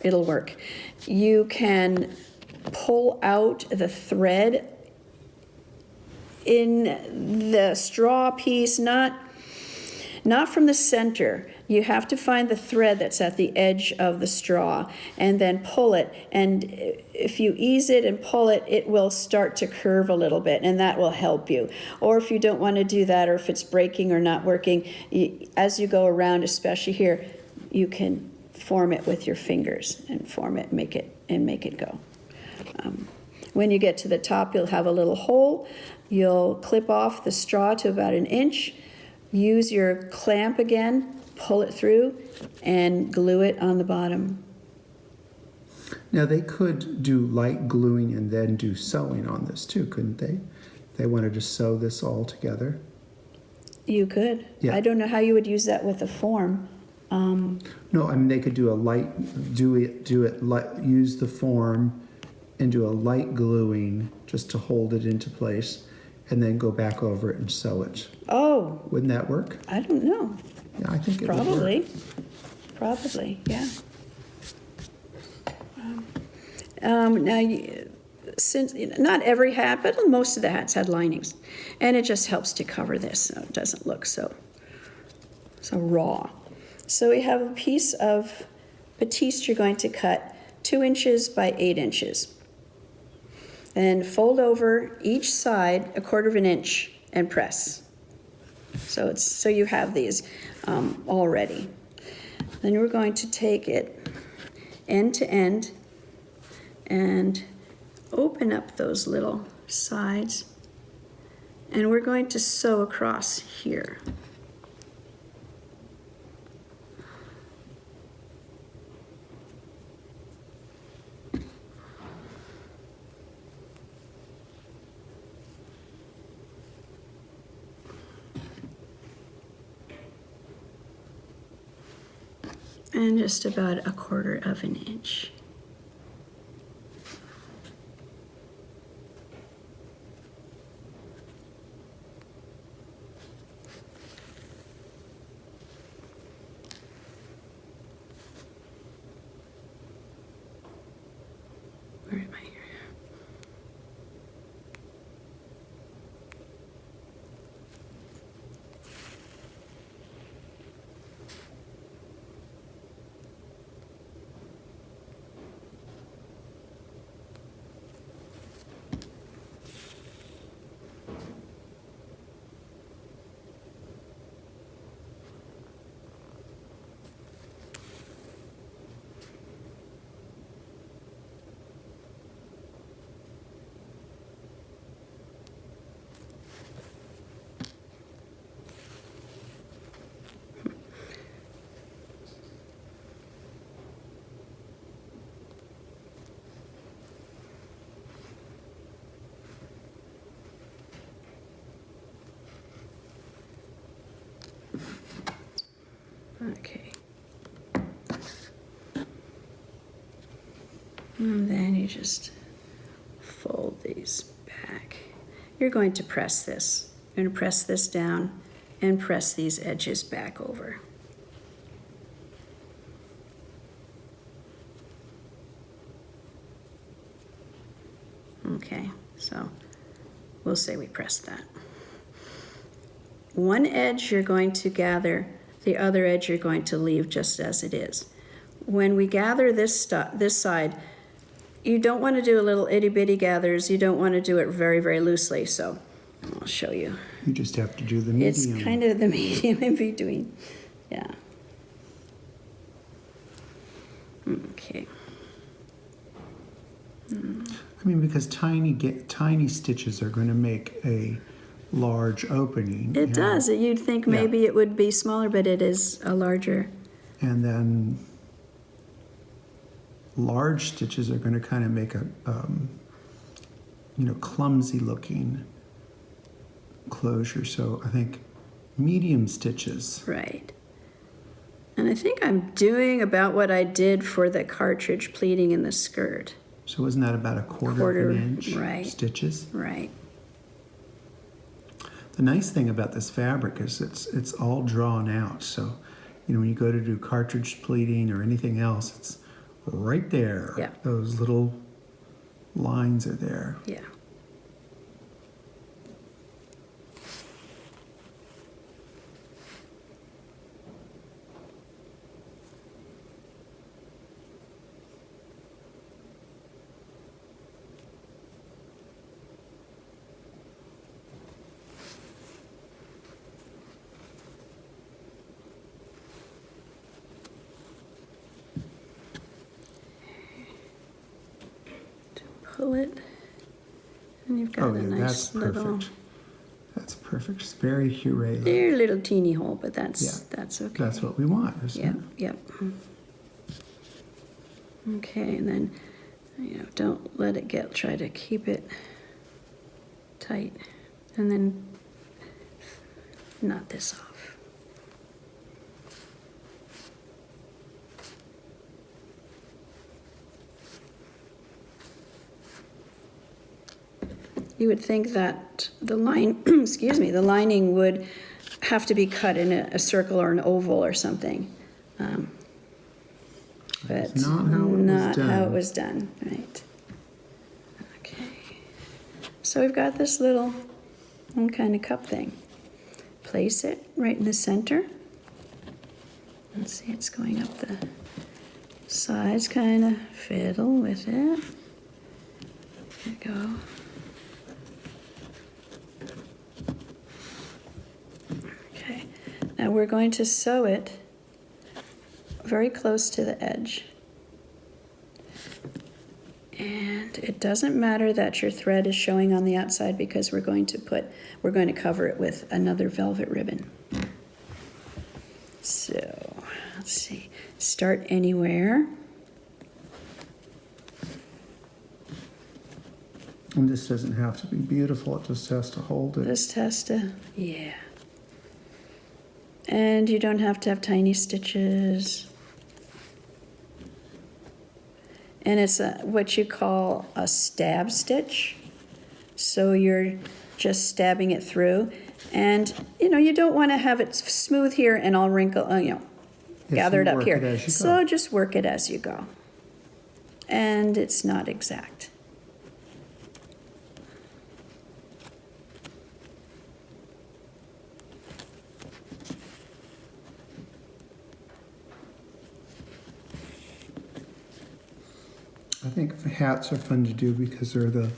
it'll work. You can pull out the thread in the straw piece, not from the center. You have to find the thread that's at the edge of the straw and then pull it. And if you ease it and pull it, it will start to curve a little bit, and that will help you. Or if you don't want to do that, or if it's breaking or not working, as you go around, especially here, you can form it with your fingers and form it, make it go. When you get to the top, you'll have a little hole. You'll clip off the straw to about 1 inch. Use your clamp again, pull it through, and glue it on the bottom. Now they could do light gluing and then do sewing on this too, couldn't they? They wanted to sew this all together. You could. Yeah. I don't know how you would use that with a form. No, I mean they could do a light, use the form and do a light gluing just to hold it into place, and then go back over it and sew it. Oh. Wouldn't that work? I don't know. Yeah, I think it Probably. would work. Probably, yeah. Now, since not every hat, but most of the hats had linings, and it just helps to cover this so it doesn't look so raw. So we have a piece of batiste you're going to cut 2 inches by 8 inches. Then fold over each side 1/4 inch and press. So you have these already. Then we're going to take it end to end and open up those little sides, and we're going to sew across here. And just about 1/4 inch. Where am I here? Okay. And then you just fold these back. You're going to press this. You're going to press this down and press these edges back over. Okay, so we'll say we pressed that. One edge you're going to gather, the other edge you're going to leave just as it is. When we gather this side, you don't want to do a little itty bitty gathers. You don't want to do it very, very loosely. So I'll show you. You just have to do the medium. It's kind of the medium in between. Yeah. Okay. I mean, because tiny stitches are going to make a large opening. It does. You'd think maybe it would be smaller, but it is a larger. And then large stitches are going to kind of make a, clumsy looking closure. So I think medium stitches. Right. And I think I'm doing about what I did for the cartridge pleating in the skirt. So wasn't that about a quarter of an inch right. stitches? Right. The nice thing about this fabric is it's all drawn out. So, when you go to do cartridge pleating or anything else, it's right there. Yeah. Those little lines are there. Yeah. Pull it, and you've got a nice that's little. Perfect. That's perfect. It's very Hurela. Very little teeny hole, but that's okay. That's what we want, isn't it? Yep. Okay, and then don't let it get. Try to keep it tight, and then knot this off. You would think that the the lining would have to be cut in a circle or an oval or something. But that's not how it was done. Right. Okay. So we've got this little kind of cup thing. Place it right in the center. Let's see, it's going up the sides, kind of fiddle with it. There you go. Okay, now we're going to sew it very close to the edge. And it doesn't matter that your thread is showing on the outside because we're going to cover it with another velvet ribbon. So, let's see, start anywhere. And this doesn't have to be beautiful, it just has to hold it. Just has to, yeah. And you don't have to have tiny stitches. And it's what you call a stab stitch. So you're just stabbing it through. And, you don't want to have it smooth here and all wrinkle, gathered up here. So just work it as you go. And it's not exact. I think hats are fun to do because they're the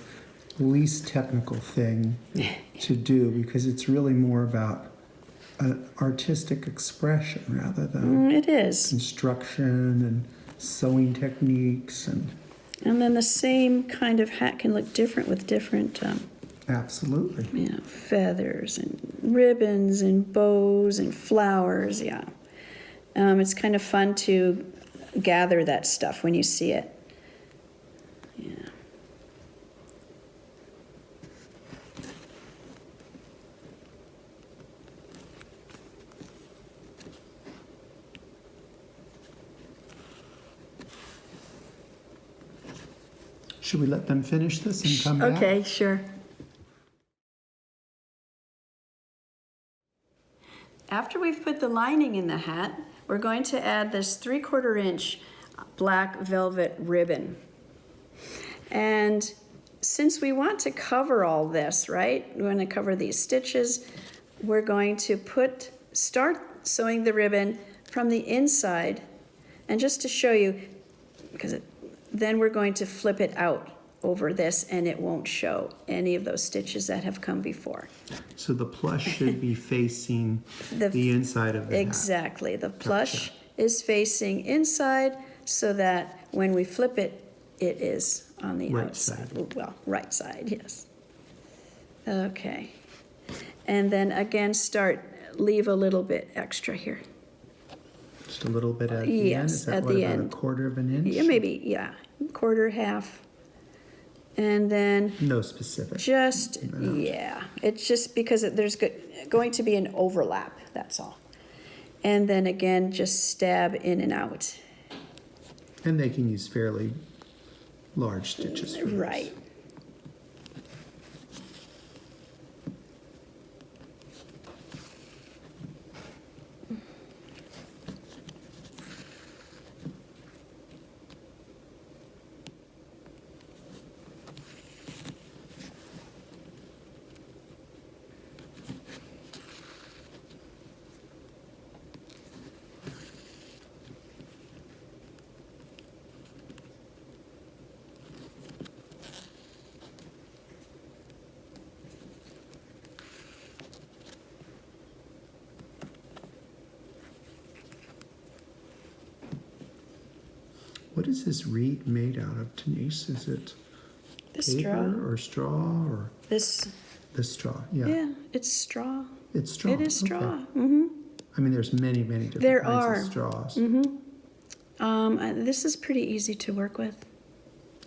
least technical thing to do because it's really more about an artistic expression rather than it is construction and sewing techniques and then the same kind of hat can look different with different absolutely feathers and ribbons and bows and flowers. It's kind of fun to gather that stuff when you see it. Should we let them finish this and come back? Okay, sure. After we've put the lining in the hat, we're going to add this 3/4 inch black velvet ribbon. And since we want to cover all this, right? We want to cover these stitches. We're going to start sewing the ribbon from the inside. And just to show you, then we're going to flip it out over this and it won't show any of those stitches that have come before. So the plush should be facing the inside of the hat. Exactly. The plush is facing inside so that when we flip it, it is on the Right outside. side. Well, right side, yes. Okay. And then again, leave a little bit extra here. Just a little bit at the end? Is that at what, the about end. 1/4 of an inch? Yeah, maybe, yeah. 1/4, half. And then No specific. yeah. It's just because there's going to be an overlap, that's all. And then again, just stab in and out. And they can use fairly large stitches for this. Right. What is this reed made out of, Denise? Is it This paper straw. or straw or This, this straw? Yeah. yeah, it's straw. It's straw. It is Okay. straw. Mm-hmm. I mean, there's many, many different There kinds are. of straws. This is pretty easy to work with.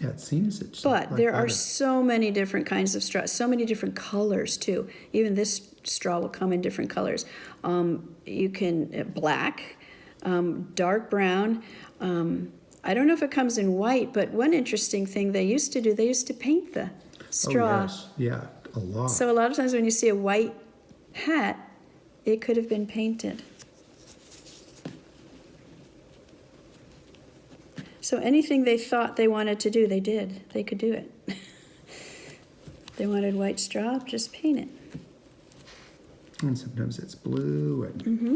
Yeah, it seems it's But like there are butter. so many different kinds of straw, so many different colors too. Even this straw will come in different colors. You can, black, dark brown. I don't know if it comes in white, but one interesting thing they used to do, they used to paint the straw. Oh, yes. Yeah, a lot. So a lot of times when you see a white hat, it could have been painted. So anything they thought they wanted to do, they did. They could do it. They wanted white straw, just paint it. And sometimes it's blue and Mm-hmm.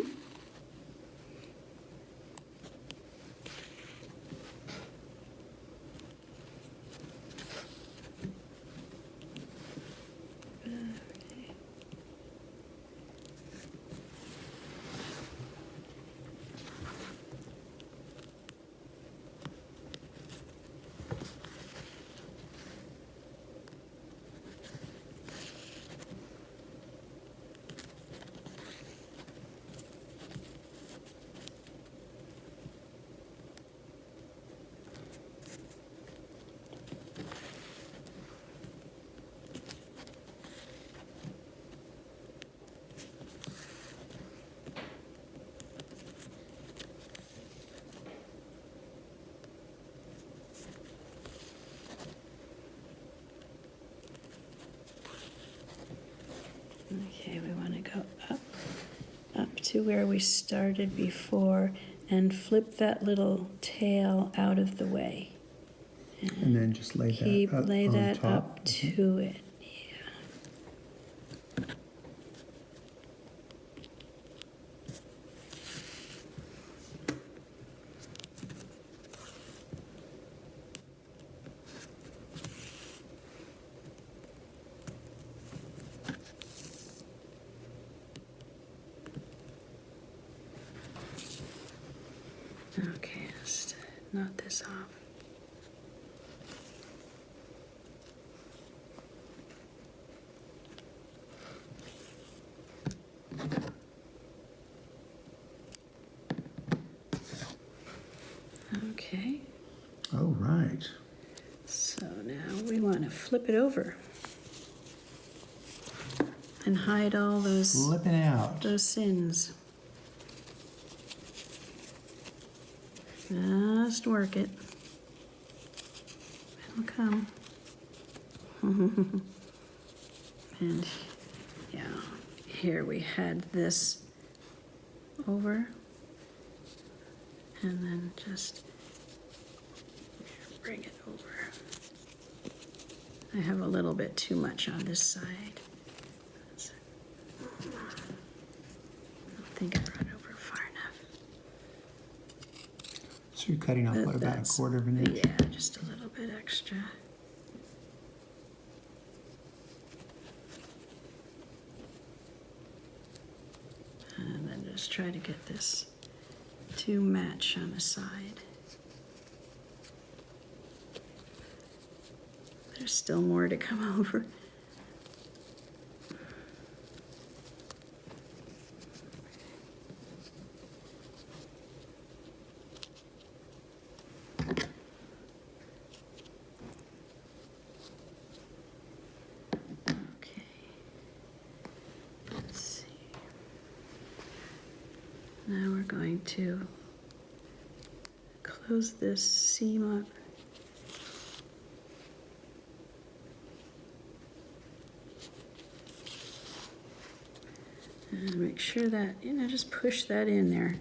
Okay, we want to go up to where we started before and flip that little tail out of the way. and then just lay that up Lay on that top. up to it. Okay, just knot this off. Okay, Oh, right. so now we want to flip it over and hide all those Flipping out. sins. Just work it. It'll come. And yeah, here we had this over, and then just bring it over. I have a little bit too much on this side. I don't think I brought it over far enough. So you're cutting off what, about a quarter of an inch? Yeah, just a little bit extra. And then just try to get this to match on the side. There's still more to come over. Okay. Let's see. Now we're going to close this seam up. And make sure that, just push that in there.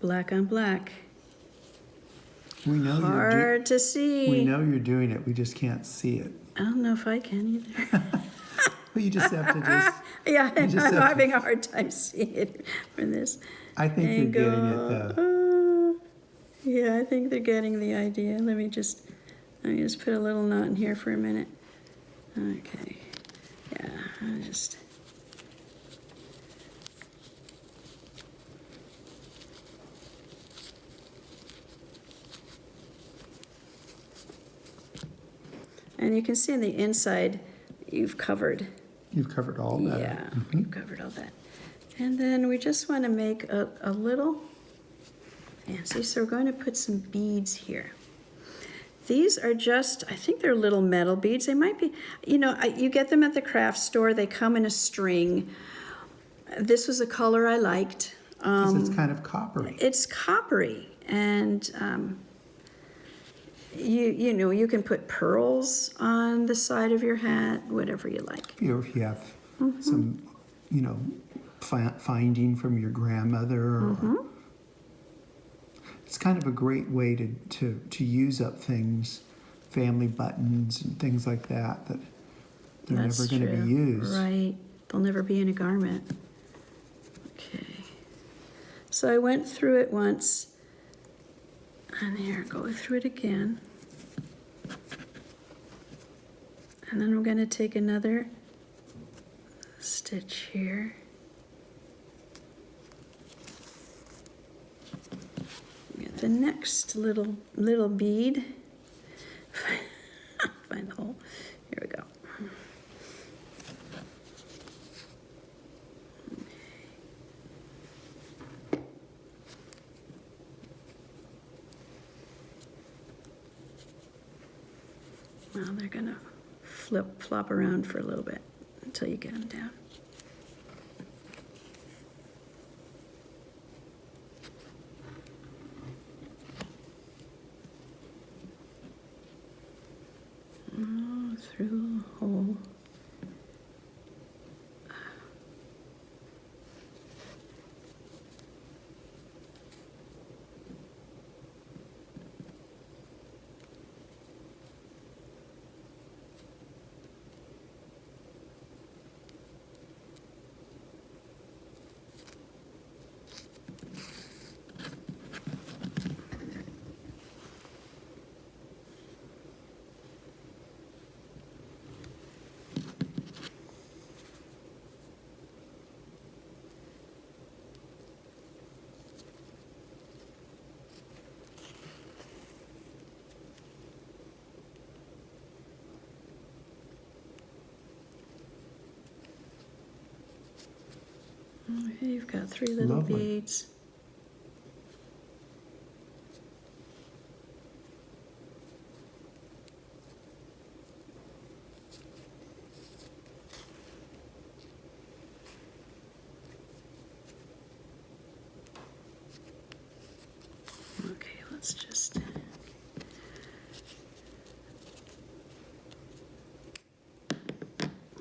Black on black. We know Hard to see. We know you're doing it. We just can't see it. I don't know if I can either. Well, you just have to just. Yeah, I'm just have to- having a hard time seeing it from this I think angle. you're getting it though. Yeah, I think they're getting the idea. Let me just put a little knot in here for a minute. Okay. Yeah, I just. And you can see on the inside, you've covered. You've covered all that. Yeah, you've covered all that. And then we just want to make a little fancy. So we're going to put some beads here. These are just, I think they're little metal beads. They might be, you get them at the craft store. They come in a string. This was a color I liked. 'Cause it's kind of coppery. It's coppery. And you can put pearls on the side of your hat, whatever you like. If you have some, finding from your grandmother. Or, it's kind of a great way to use up things, family buttons and things like that they're That's never going to true. be used. Right. They'll never be in a garment. Okay. So I went through it once. And here, go through it again. And then we're going to take another stitch here. Get the next little bead. Find the hole. Here we go. Well, they're gonna flop around for a little bit until you get them down. Oh, through the hole. Okay, you've got 3 little Lovely. beads.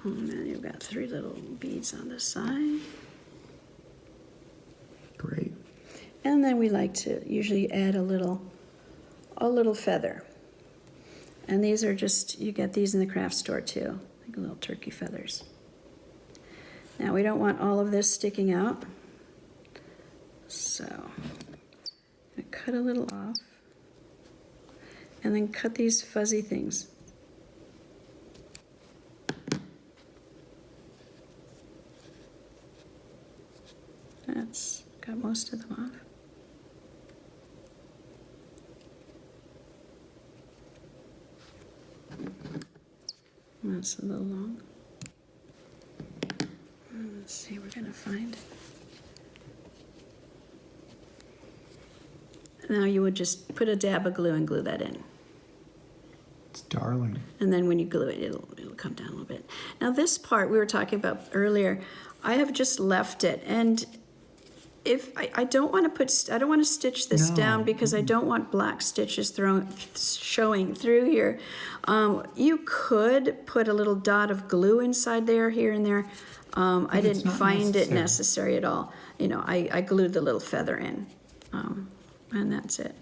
And then you've got 3 little beads on the side. Great. And then we like to usually add a little feather. And these are just, you get these in the craft store too, like little turkey feathers. Now we don't want all of this sticking out. So, I'm gonna cut a little off. And then cut these fuzzy things. That's got most of them off. That's a little long. Let's see, we're gonna find. Now you would just put a dab of glue and glue that in. It's darling. And then when you glue it, it'll come down a little bit. Now this part we were talking about earlier, I have just left it, and if I don't want to stitch this No. down because I don't want black stitches showing through here. You could put a little dot of glue inside there, here and there. I it's didn't not find it necessary. necessary at all. You know, I glued the little feather in, and that's it.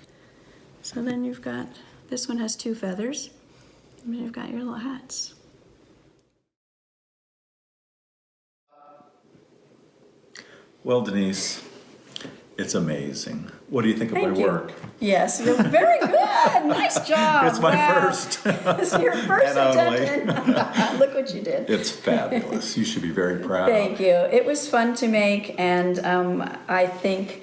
So then you've got, this one has 2 feathers, and you've got your little hats. Well, Denise, it's amazing. What do you think of Thank my you. work? Yes, you're very good. Nice job. It's my Wow. first. It's your first And only. attempt. Look what you did. It's fabulous. You should be very proud. Thank you. It was fun to make, and I think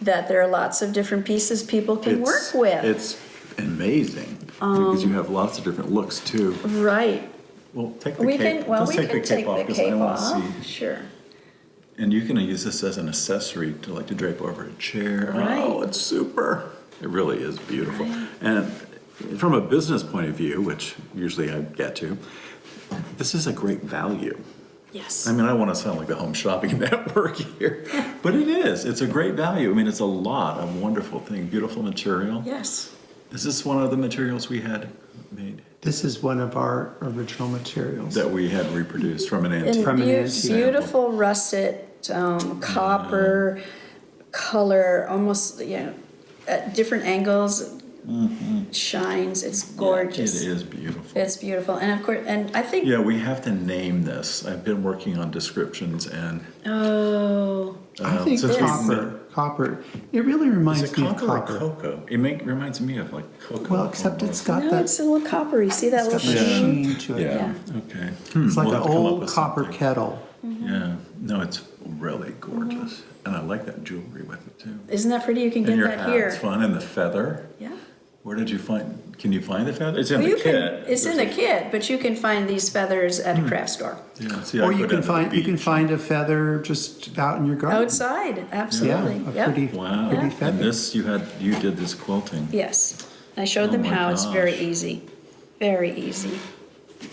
that there are lots of different pieces people can work with. It's amazing because you have lots of different looks too. Right. Well, take the We cape. can. Well, Let's we take can the take cape off the because I cape want to off. see. Sure. And you can use this as an accessory to drape over a chair. Right. Oh, it's super. It really is beautiful. And from a business point of view, which usually I get to, this is a great value. Yes. I mean, I want to sound like the Home Shopping Network here, but it is. It's a great value. I mean, it's a lot of wonderful thing, beautiful material. Yes. Is this one of the materials we had made This is one of our original materials. that we had reproduced from an And antique? From an antique. beautiful russet copper color, almost at different angles. Shines. It's gorgeous. It is beautiful. It's beautiful, and of course, and I think. Yeah, we have to name this. I've been working on descriptions and Oh. I think since we- copper. It really Is reminds it me of copper or copper. cocoa? It reminds me of like cocoa. Well, except it's got No, that. it's a little coppery. See that It's got little the sheen? sheen to it. Yeah. Okay. It's like We'll an have to come up old with copper something. kettle. Yeah. No, it's really gorgeous, and I like that jewelry with it too. Isn't that pretty? You can And get your that hat's here. fun, and the feather. Yeah. Where did you find? Can you find the feather? It's in Well, the you kit. can. It's in the kit, but you can find these feathers at a craft store. Yeah. See, I Or you put it can at the find a beach. feather just out in your garden. Outside, absolutely. Yeah, a pretty, Wow. pretty And feather. this you did this quilting. Yes. I showed Oh them my how. It's very gosh. easy. Very easy.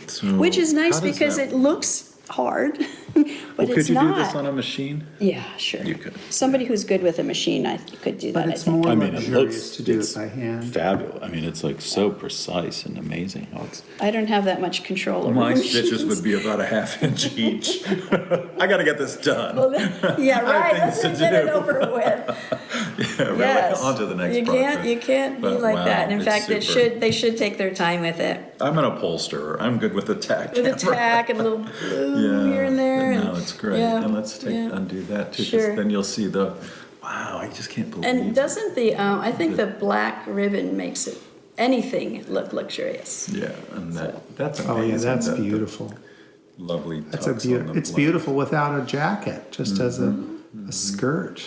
So Which is nice how does because that- it looks hard, Well, but could it's you not. do this on a machine? Yeah, sure. You could. Somebody who's good with a machine, I could do that. But I it's think. more I mean, it luxurious looks to do it's it by hand. fabulous. I mean, it's like so precise and amazing how it's. I don't have that much control over My machines. stitches would be about a half inch each. I got to get this done. Yeah, right. things Let's to get it do. over with. Yeah, really. Yes. On to the next You project. can't be But like wow, that. In it's fact, super. they should take their time with it. I'm an upholsterer. I'm good with the tack. With a camera. tack and a little glue here and there. No, and- it's great. yeah, And let's yeah. undo that too, 'cause Sure. then you'll see the. Wow, I just can't believe. And doesn't I think the black ribbon makes it anything look luxurious. Yeah, and that's amazing. Oh yeah, that's that the beautiful. Lovely. That's tucks on the It's black. beautiful without a jacket, just as a skirt.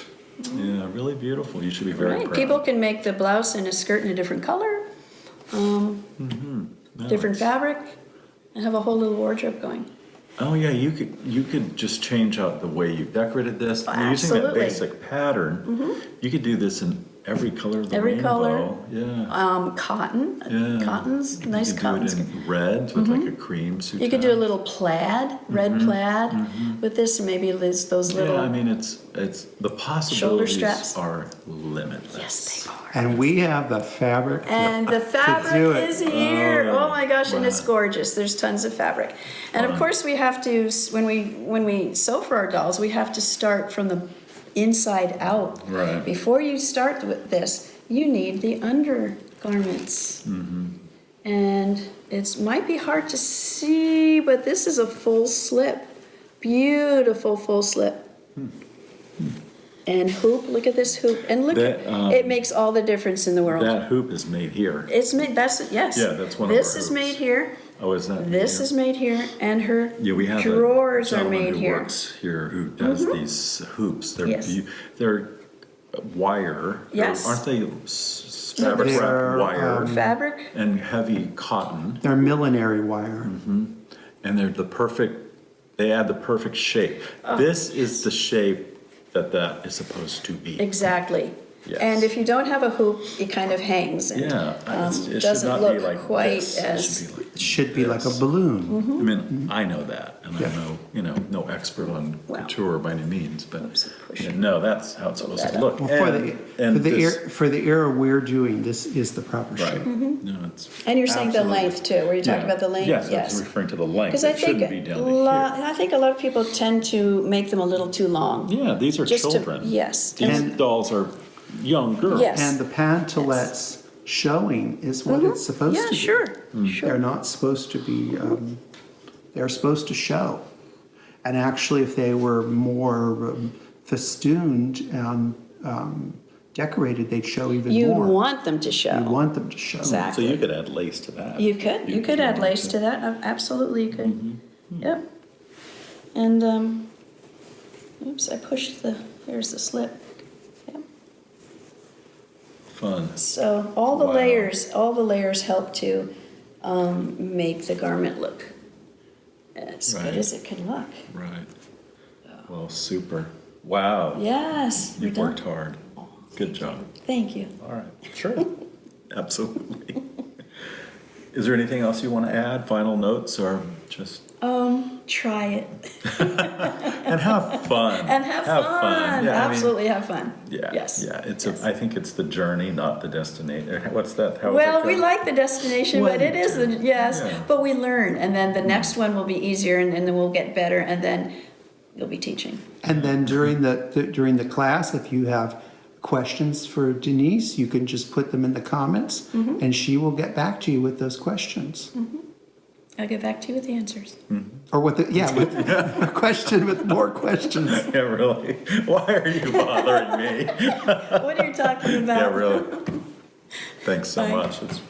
Yeah, really beautiful. You should be very Right. proud. People can make the blouse and a skirt in a different color, different fabric, and have a whole little wardrobe going. Oh yeah, you could just change out the way you decorated this. Oh, Using that absolutely. basic pattern, you could do this in every color of the Every color. rainbow. Yeah. Cotton. Yeah. Cotton's nice. You could Cotton's do it in reds with like a cream suit. You could do a little plaid, red plaid with this, and maybe those little. Yeah, I mean, it's the possibilities straps. are limitless. Yes, they are. And we have the fabric. And the fabric do it. is here. Oh my gosh, and wow. it's gorgeous. There's tons of fabric. And of course we have to, when we sew for our dolls, we have to start from the inside out. Right. Before you start with this, you need the undergarments. And it might be hard to see, but this is a full slip. Beautiful full slip. And hoop, look at this hoop. And look That, at it makes all the difference in the world. That hoop is made here. It's made, yes. Yeah, that's one of This our is hoops. made here, Oh, is that? this here? is made here, and her Yeah, we have drawers a are gentleman made who here. works here who does these hoops. They're Yes. they're wire. Yes. Aren't they fabric They wrapped are, wire Fabric, and heavy cotton? They're millinery wire. And they're the perfect. They add the perfect shape. Oh. This is the shape that is supposed to be. exactly. Yes. And if you don't have a hoop, it kind of hangs and Yeah, it should doesn't not look be like quite this. as. It should be like It should be like a this. balloon. I mean, I know that, and Yeah. I'm no expert on Wow. couture by any means, but Oops, I pushed no, that's how it's supposed that to up. look. Well, And this- for the era we're doing, this is the proper right? shape. No, it's And you're saying the absolutely- length too, were you talking Yeah. about the length? Yes, I'm referring to the length. Because I It think shouldn't be down to here. I think a lot of people tend to make them a little too long. Yeah, these are Just to- children. yes. These And- dolls are young girls. Yes. And the pantalettes showing is what it's supposed to Yeah, be. sure, Mm. sure. They're not supposed to be, they're supposed to show. And actually, if they were more festooned and decorated, they'd show even You'd more. want them to show. You want them to show. Exactly. So you could add lace to that. You could add lace to that, absolutely you could. Yep. And, oops, I pushed here's the slip. Yep. Fun. So Wow. all the layers help to make the garment look as Right. good as it can look. Right. Well, super. Wow. Yes, we're You've done. worked hard. Good job. Thank you. All right. Sure. Absolutely. Is there anything else you want to add? Final notes or just Try it and have fun. and have fun. Yeah, I mean, Absolutely have fun. yeah. Yes. Yeah. It's Yes. I think it's the journey, not the destination. What's that? How is Well, that we go? like the destination, Well, but it is you do. yes. Yeah. But we learn, and then the next one will be easier, and then we'll get better, and then you'll be teaching. And then during the class, if you have questions for Denise, you can just put them in the comments, and she will get back to you with those questions. I'll get back to you with the answers. Or with a question with more questions. Yeah, really. Why are you bothering me? What are you talking about? Yeah, really. Thanks so Bye. much. It's